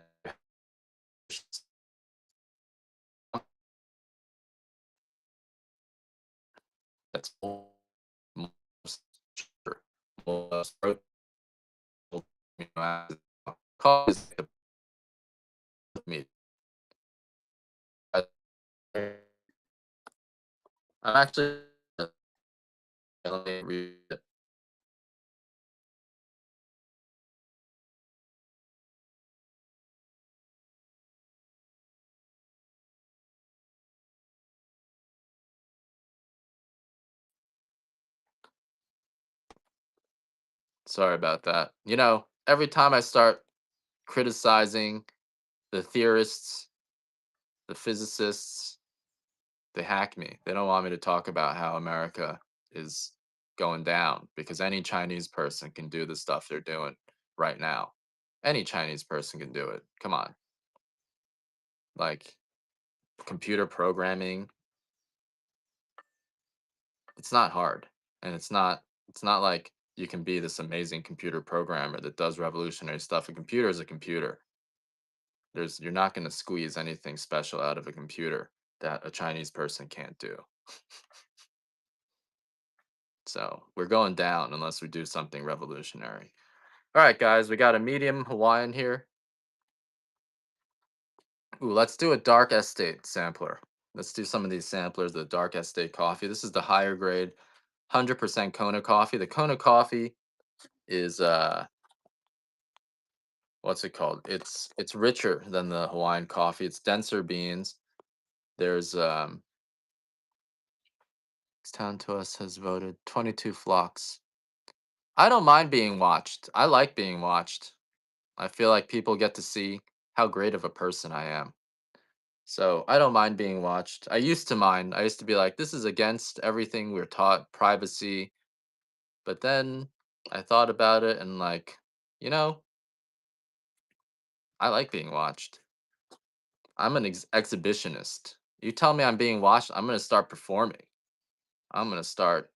that's most sugar, most protein, amino acids. Coffee is like a meat. I'm actually let me read it. Sorry about that. Every time I start criticizing the theorists, the physicists, they hack me. They don't want me to talk about how America is going down because any Chinese person can do the stuff they're doing right now. Any Chinese person can do it. Come on. Like computer programming, it's not hard. And it's not like you can be this amazing computer programmer that does revolutionary stuff. A computer is a computer. You're not going to squeeze anything special out of a computer that a Chinese person can't do. So we're going down unless we do something revolutionary. All right, guys, we got a medium Hawaiian here. Ooh, let's do a dark estate sampler. Let's do some of these samplers of the dark estate coffee. This is the higher grade, 100% Kona coffee. The Kona coffee is what's it called? It's richer than the Hawaiian coffee. It's denser beans. There's Town to us has voted 22 flocks. I don't mind being watched. I like being watched. I feel like people get to see how great of a person I am. So I don't mind being watched. I used to mind. I used to be like, this is against everything we're taught, privacy. But then I thought about it and like, you know, I like being watched. I'm an exhibitionist. You tell me I'm being watched, I'm gonna start performing. I'm gonna start,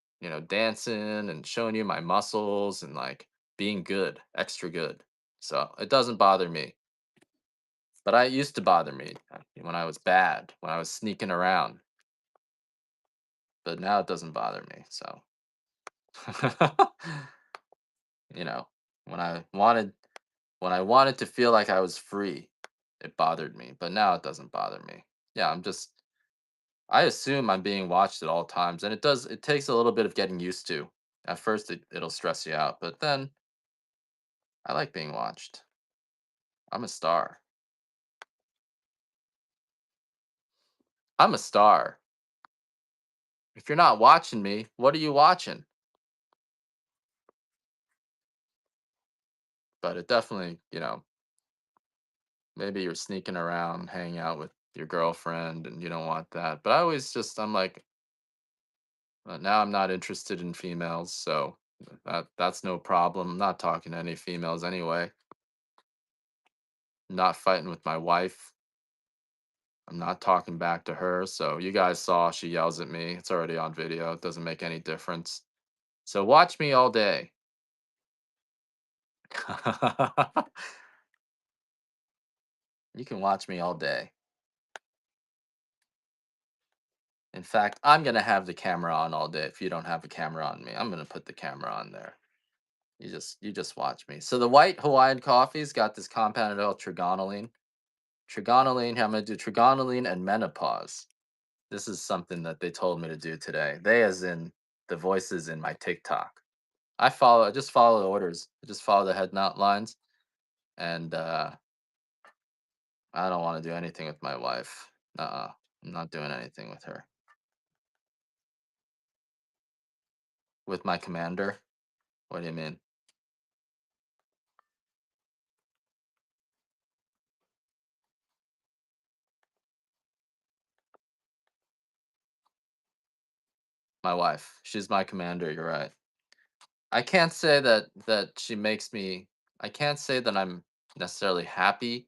dancing and showing you my muscles and like being good, extra good. So it doesn't bother me. But I used to bother me when I was bad, when I was sneaking around. But now it doesn't bother me. So you know, when I wanted to feel like I was free, it bothered me. But now it doesn't bother me. Yeah, I assume I'm being watched at all times, and it takes a little bit of getting used to. At first it'll stress you out, but then I like being watched. I'm a star. I'm a star. If you're not watching me, what are you watching? But it definitely, maybe you're sneaking around, hanging out with your girlfriend, and you don't want that. But I'm like, now I'm not interested in females, so that's no problem. I'm not talking to any females anyway. I'm not fighting with my wife. I'm not talking back to her. So you guys saw she yells at me. It's already on video. It doesn't make any difference. So watch me all day. You can watch me all day. In fact, I'm gonna have the camera on all day. If you don't have a camera on me, I'm gonna put the camera on there. You just watch me. So the white Hawaiian coffee's got this compounded oil trigonylene. Trigonylene. Here, I'm gonna do trigonylene and menopause. This is something that they told me to do today. They, as in the voices in my TikTok. I just follow the orders. I just follow the head knot lines, and I don't want to do anything with my wife. I'm not doing anything with her. With my commander? What do you mean? My wife. She's my commander, you're right. I can't say that she makes me I can't say that I'm necessarily happy.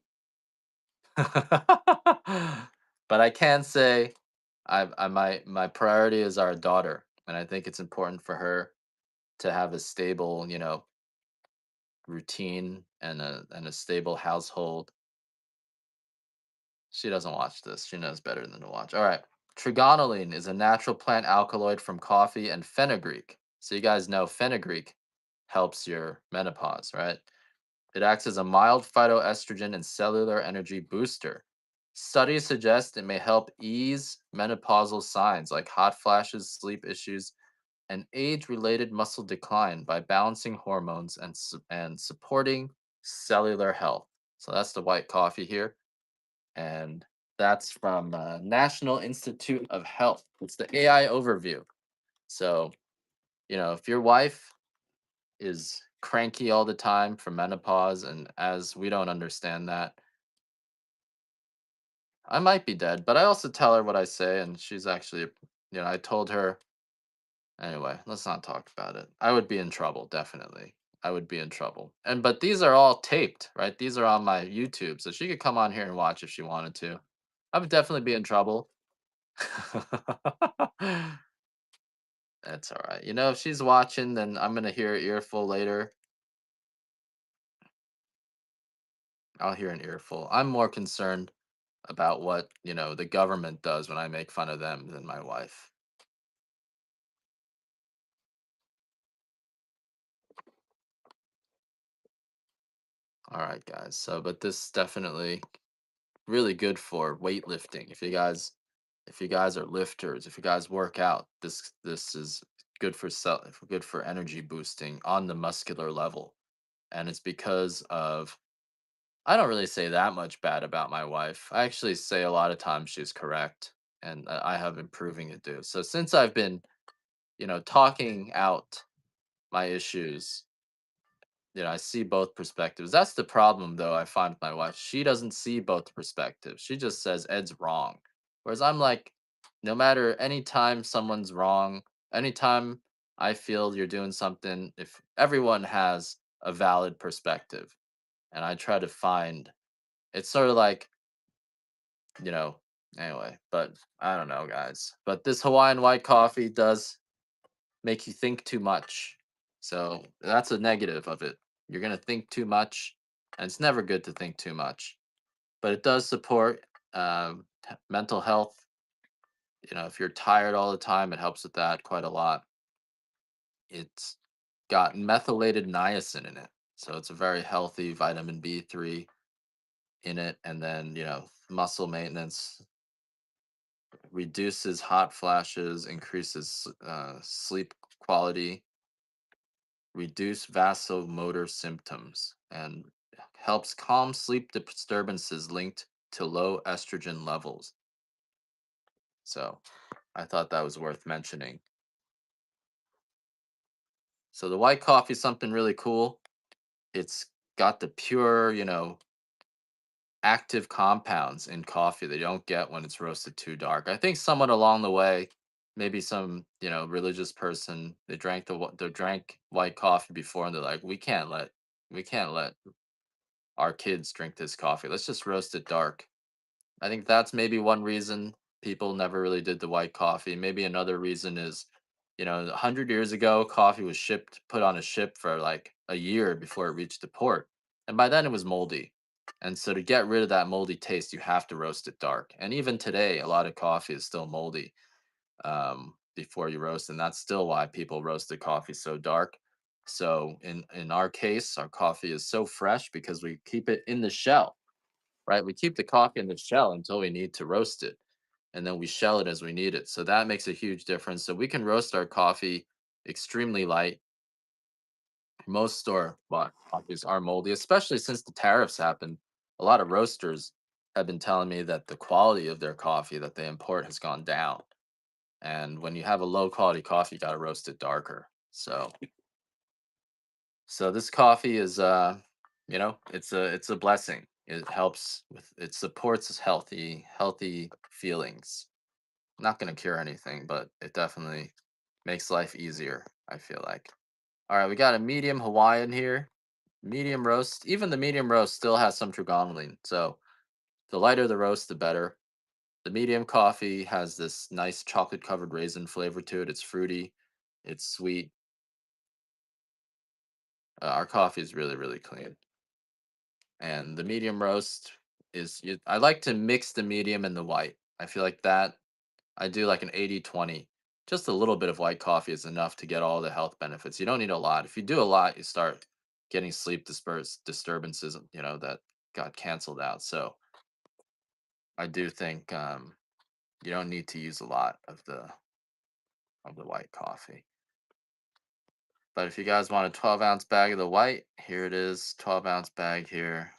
But I can say my priority is our daughter, and I think it's important for her to have a stable, routine and a stable household. She doesn't watch this. She knows better than to watch. All right. Trigonylene is a natural plant alkaloid from coffee and fenugreek. So you guys know fenugreek helps your menopause, right? It acts as a mild phytoestrogen and cellular energy booster. Studies suggest it may help ease menopausal signs like hot flashes, sleep issues, and age-related muscle decline by balancing hormones and supporting cellular health. So that's the white coffee here, and that's from National Institute of Health. It's the AI overview. So if your wife is cranky all the time from menopause, and as we don't understand that, I might be dead. But I also tell her what I say, and she's actually, I told her. Anyway, let's not talk about it. I would be in trouble, definitely. I would be in trouble. But these are all taped, right? These are on my YouTube, so she could come on here and watch if she wanted to. I would definitely be in trouble. That's all right. If she's watching, then I'm gonna hear an earful later. I'll hear an earful. I'm more concerned about what, the government does when I make fun of them than my wife. All right, guys. So, but this definitely really good for weightlifting. If you guys If you guys are lifters, if you guys work out, this is good for energy boosting on the muscular level. And it's because of I don't really say that much bad about my wife. I actually say a lot of times she's correct, and I have been proving it too. So since I've been, talking out my issues, I see both perspectives. That's the problem, though. I find with my wife, she doesn't see both perspectives. She just says Ed's wrong, whereas I'm like, no matter anytime someone's wrong, anytime I feel you're doing something, if everyone has a valid perspective, and I try to find it's sort of like, you know, anyway, but I don't know, guys. But this Hawaiian white coffee does make you think too much. So that's a negative of it. You're going to think too much, and it's never good to think too much. But it does support mental health. If you're tired all the time, it helps with that quite a lot. It's got methylated niacin in it. So it's a very healthy vitamin B3 in it. And then, muscle maintenance, reduces hot flashes, increases sleep quality, reduce vasomotor symptoms, and helps calm sleep disturbances linked to low estrogen levels. So I thought that was worth mentioning. So the white coffee is something really cool. It's got the pure, active compounds in coffee that you don't get when it's roasted too dark. I think someone along the way, maybe some, religious person, they drank white coffee before and they're like, we can't let our kids drink this coffee. Let's just roast it dark. I think that's maybe one reason people never really did the white coffee. Maybe another reason is, 100 years ago, coffee was put on a ship for like a year before it reached the port. And by then it was moldy. And so to get rid of that moldy taste, you have to roast it dark. And even today, a lot of coffee is still moldy before you roast. And that's still why people roast the coffee so dark. So in our case, our coffee is so fresh because we keep it in the shell, right? We keep the coffee in the shell until we need to roast it, and then we shell it as we need it. So that makes a huge difference. So we can roast our coffee extremely light. Most store bought coffees are moldy, especially since the tariffs happened. A lot of roasters have been telling me that the quality of their coffee that they import has gone down. And when you have a low quality coffee, you got to roast it darker. So this coffee is it's a blessing. It supports healthy feelings. Not going to cure anything, but it definitely makes life easier, I feel like. All right, we got a medium Hawaiian here. Medium roast. Even the medium roast still has some trigonelline. So the lighter the roast, the better. The medium coffee has this nice chocolate covered raisin flavor to it. It's fruity, it's sweet. Our coffee is really, really clean. And the medium roast I like to mix the medium and the white. I feel like that I do like an 80-20. Just a little bit of white coffee is enough to get all the health benefits. You don't need a lot. If you do a lot, you start getting sleep disturbances, that got canceled out. So I do think you don't need to use a lot of the white coffee. But if you guys want a 12-ounce bag of the white, here it is, 12-ounce bag here.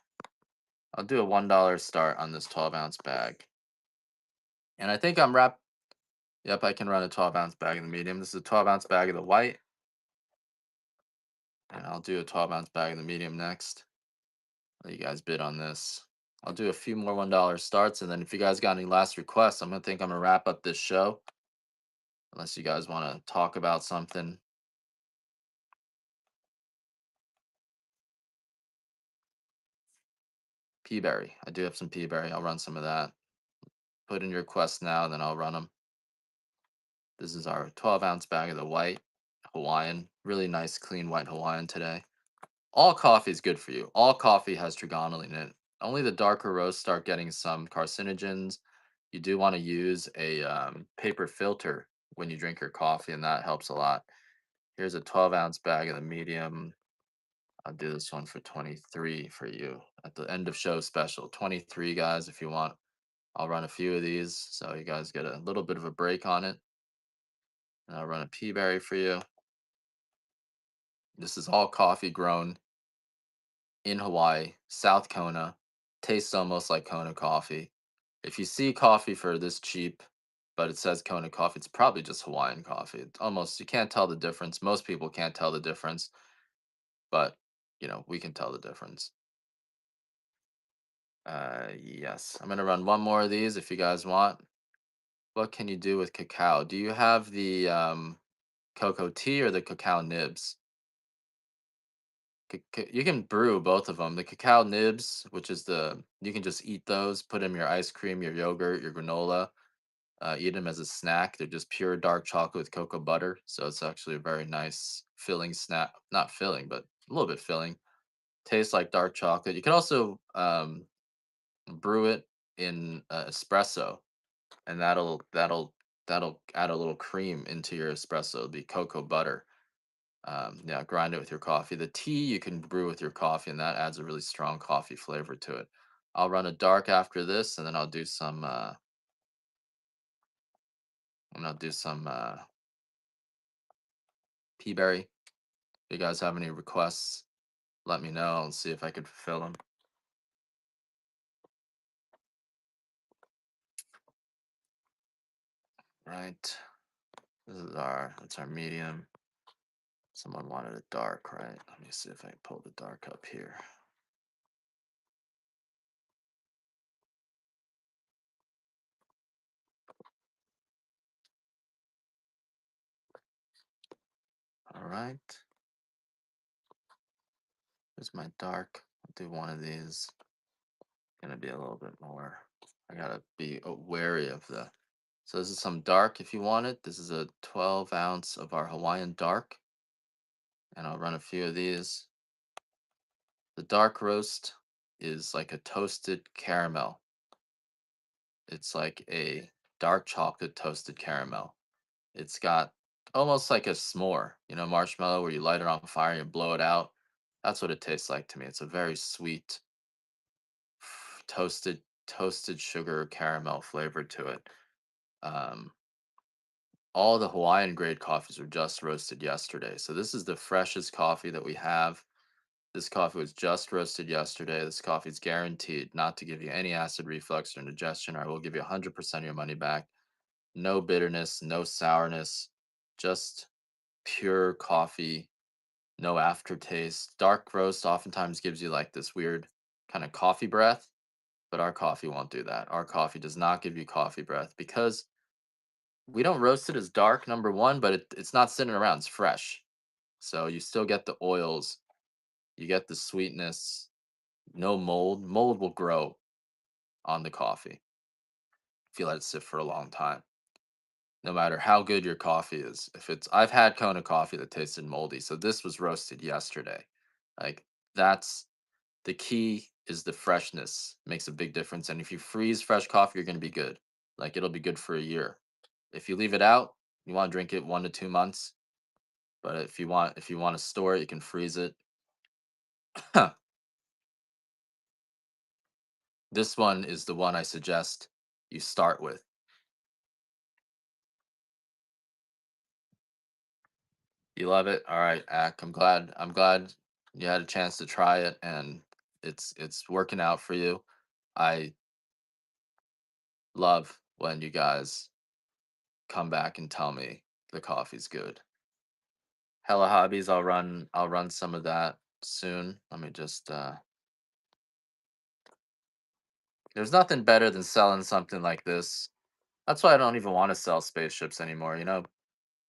I'll do a $1 start on this 12-ounce bag. And I think I'm wrapped. Yep, I can run a 12-ounce bag in the medium. This is a 12-ounce bag of the white. And I'll do a 12-ounce bag in the medium next. Let you guys bid on this. I'll do a few more $1 starts. And then if you guys got any last requests, I'm going to wrap up this show. Unless you guys want to talk about something. Peaberry. I do have some peaberry. I'll run some of that. Put in your requests now, and then I'll run them. This is our 12-ounce bag of the white Hawaiian. Really nice, clean white Hawaiian today. All coffee is good for you. All coffee has trigonelline in it. Only the darker roasts start getting some carcinogens. You do want to use a paper filter when you drink your coffee, and that helps a lot. Here's a 12-ounce bag of the medium. I'll do this one for 23 for you at the end of show special. 23, guys, if you want I'll run a few of these so you guys get a little bit of a break on it. And I'll run a pea berry for you. This is all coffee grown in Hawaii, South Kona. Tastes almost like Kona coffee. If you see coffee for this cheap, but it says Kona coffee, it's probably just Hawaiian coffee. It's almost, you can't tell the difference. Most people can't tell the difference, but we can tell the difference. Yes, I'm gonna run one more of these if you guys want. What can you do with cacao? Do you have the cocoa tea or the cacao nibs? You can brew both of them. The cacao nibs, which is you can just eat those, put them in your ice cream, your yogurt, your granola, eat them as a snack. They're just pure dark chocolate with cocoa butter. So it's actually a very nice filling snack. Not filling, but a little bit filling. Tastes like dark chocolate. You can also brew it in espresso, and that'll add a little cream into your espresso, the cocoa butter. Yeah, grind it with your coffee. The tea you can brew with your coffee, and that adds a really strong coffee flavor to it. I'll run a dark after this, and then I'll do some. Pea berry. If you guys have any requests, let me know and see if I can fulfill them. Right. That's our medium. Someone wanted a dark, right? Let me see if I can pull the dark up here. All right. Here's my dark. I'll do one of these. Gonna be a little bit more. I gotta be wary of the. So this is some dark if you want it. This is a 12 ounce of our Hawaiian dark, and I'll run a few of these. The dark roast is like a toasted caramel. It's like a dark chocolate toasted caramel. It's got almost like a s'more, marshmallow where you light it on fire and you blow it out. That's what it tastes like to me. It's a very sweet, toasted sugar caramel flavor to it. Um, all the Hawaiian grade coffees were just roasted yesterday. So this is the freshest coffee that we have. This coffee was just roasted yesterday. This coffee is guaranteed not to give you any acid reflux or indigestion, or I will give you 100% of your money back. No bitterness, no sourness, just pure coffee, no aftertaste. Dark roast oftentimes gives you like this weird kind of coffee breath, but our coffee won't do that. Our coffee does not give you coffee breath because we don't roast it as dark, number one, but it's not sitting around, it's fresh. So you still get the oils, you get the sweetness, no mold. Mold will grow on the coffee if you let it sit for a long time. No matter how good your coffee is. I've had Kona coffee that tasted moldy, so this was roasted yesterday. Like that's the key is the freshness makes a big difference. And if you freeze fresh coffee, you're gonna be good. Like it'll be good for a year. If you leave it out, you want to drink it 1 to 2 months. But if you want to store it, you can freeze it. This one is the one I suggest you start with. You love it? All right, Ak. I'm glad you had a chance to try it and it's working out for you. I love when you guys come back and tell me the coffee's good. Hella hobbies, I'll run some of that soon. Let me just there's nothing better than selling something like this. That's why I don't even want to sell spaceships anymore.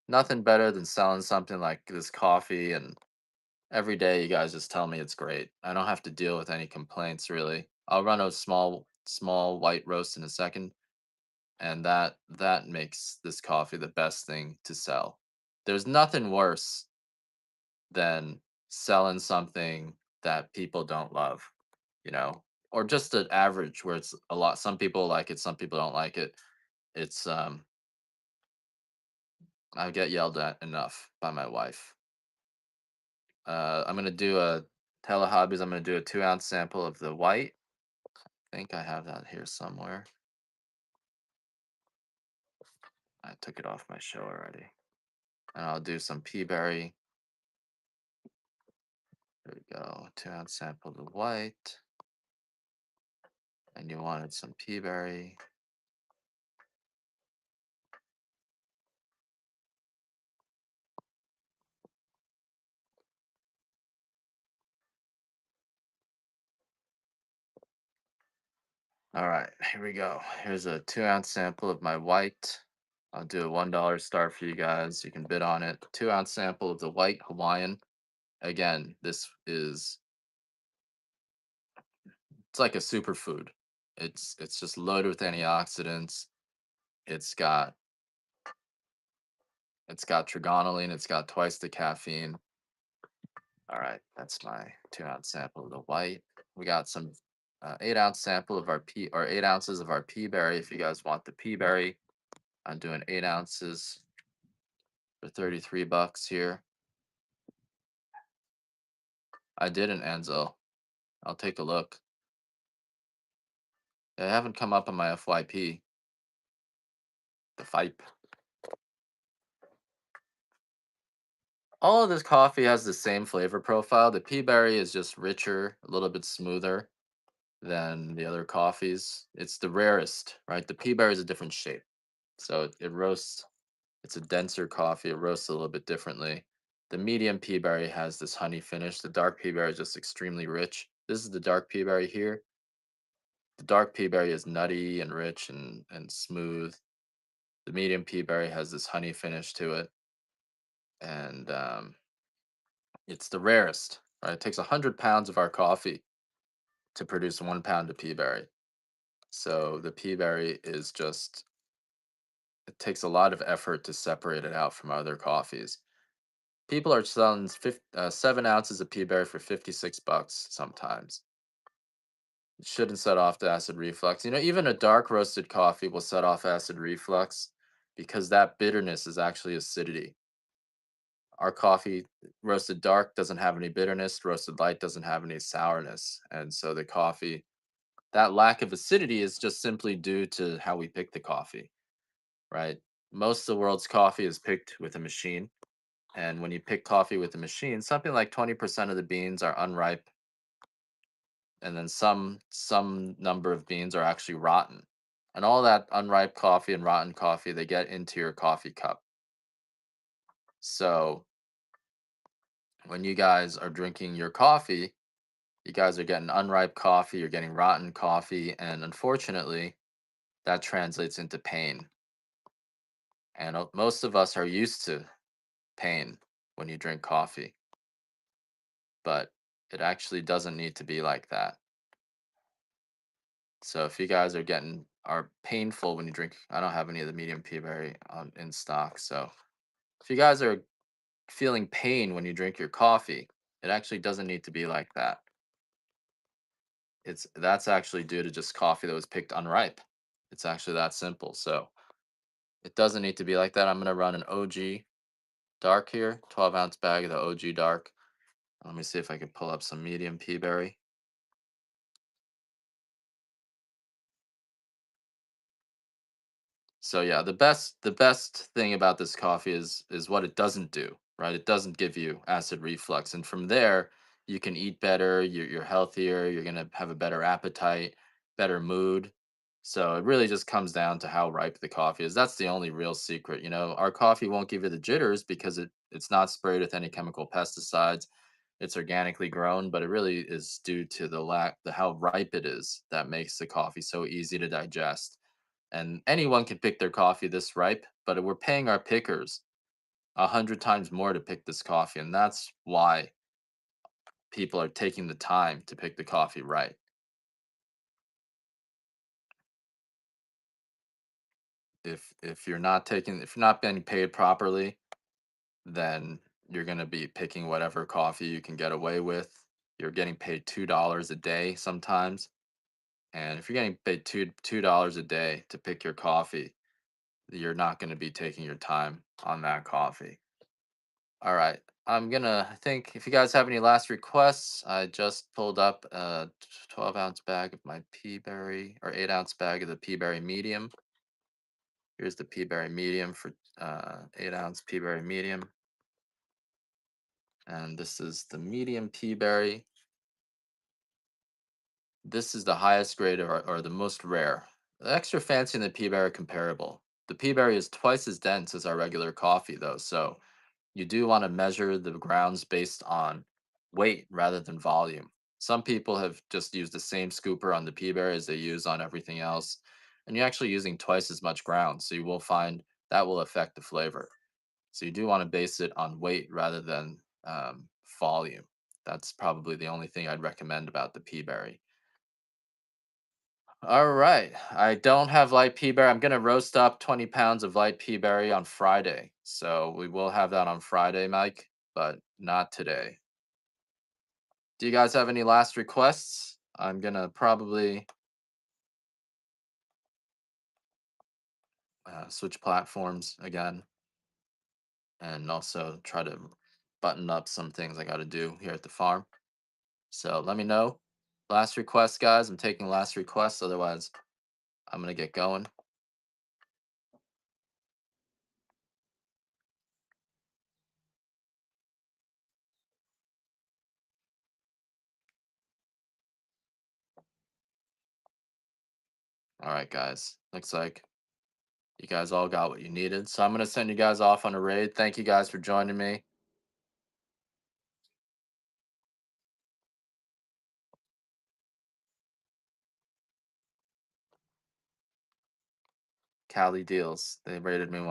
Nothing better than selling something like this coffee and every day you guys just tell me it's great. I don't have to deal with any complaints really. I'll run a small white roast in a second, and that makes this coffee the best thing to sell. There's nothing worse than selling something that people don't love, you know, or just an average where it's a lot. Some people like it, some people don't like it. It's I get yelled at enough by my wife. I'm gonna do a telehobbies. I'm gonna do a 2 ounce sample of the white. I think I have that here somewhere. I took it off my show already. And I'll do some pea berry. There we go. 2 ounce sample of the white. And you wanted some pea berry. All right, here we go. Here's a 2 ounce sample of my white. I'll do a $1 start for you guys. You can bid on it. 2 ounce sample of the white Hawaiian. Again, this is it's like a superfood. It's just loaded with antioxidants. It's got it's got trigonelline. It's got twice the caffeine. All right, that's my 2 ounce sample of the white. We got some 8 ounce sample of our pea or 8 ounces of our pea berry. If you guys want the pea berry, I'm doing 8 ounces for $33 here. I did an Enzo. I'll take a look. They haven't come up on my FYP. The FIPE. All of this coffee has the same flavor profile. The pea berry is just richer, a little bit smoother than the other coffees. It's the rarest, right? The pea berry is a different shape. So it roasts, it's a denser coffee. It roasts a little bit differently. The medium pea berry has this honey finish. The dark pea berry is just extremely rich. This is the dark pea berry here. The dark pea berry is nutty and rich and smooth. The medium pea berry has this honey finish to it. And it's the rarest, right? It takes 100 pounds of our coffee to produce 1 pound of pea berry. So the pea berry is just, it takes a lot of effort to separate it out from other coffees. People are selling 7 ounces of pea berry for $56 sometimes. It shouldn't set off the acid reflux. Even a dark roasted coffee will set off acid reflux because that bitterness is actually acidity. Our coffee, roasted dark, doesn't have any bitterness, roasted light doesn't have any sourness. And so the coffee, that lack of acidity is just simply due to how we pick the coffee, right? Most of the world's coffee is picked with a machine. And when you pick coffee with a machine, something like 20% of the beans are unripe, and then some number of beans are actually rotten. And all that unripe coffee and rotten coffee, they get into your coffee cup. So when you guys are drinking your coffee, you guys are getting unripe coffee, you're getting rotten coffee, and unfortunately, that translates into pain. And most of us are used to pain when you drink coffee, but it actually doesn't need to be like that. So if you guys are painful when you drink, I don't have any of the medium pea berry in stock. So if you guys are feeling pain when you drink your coffee, it actually doesn't need to be like that. That's actually due to just coffee that was picked unripe. It's actually that simple. So it doesn't need to be like that. I'm gonna run an OG dark here, 12 ounce bag of the OG dark. Let me see if I can pull up some medium pea berry. So yeah, the best thing about this coffee is what it doesn't do, right? It doesn't give you acid reflux, and from there you can eat better. You're healthier. You're gonna have a better appetite, better mood. So it really just comes down to how ripe the coffee is. That's the only real secret. Our coffee won't give you the jitters because it's not sprayed with any chemical pesticides. It's organically grown, but it really is due to the how ripe it is that makes the coffee so easy to digest. And anyone can pick their coffee this ripe, but we're paying our pickers 100 times more to pick this coffee, and that's why people are taking the time to pick the coffee right. If you're not being paid properly, then you're going to be picking whatever coffee you can get away with. You're getting paid $2 a day sometimes, and if you're getting paid $2 a day to pick your coffee, you're not going to be taking your time on that coffee. All right. I think if you guys have any last requests, I just pulled up a 12 ounce bag of my pea berry or 8 ounce bag of the pea berry medium. Here's the pea berry medium for 8 ounce pea berry medium. And this is the medium pea berry. This is the highest grade or the most rare. The extra fancy and the pea berry are comparable. The pea berry is twice as dense as our regular coffee, though, so you do want to measure the grounds based on weight rather than volume. Some people have just used the same scooper on the pea berry as they use on everything else, and you're actually using twice as much ground, so you will find that will affect the flavor. So you do want to base it on weight rather than volume. That's probably the only thing I'd recommend about the pea berry. All right. I don't have light pea berry. I'm going to roast up 20 pounds of light pea berry on Friday. So we will have that on Friday, Mike, but not today. Do you guys have any last requests? I'm going to probably switch platforms again and also try to button up some things I got to do here at the farm. So let me know. Last request, guys. I'm taking last requests. Otherwise, I'm going to get going. All right, guys. Looks like you guys all got what you needed. So I'm going to send you guys off on a raid. Thank you guys for joining me. Cali Deals. They rated me one.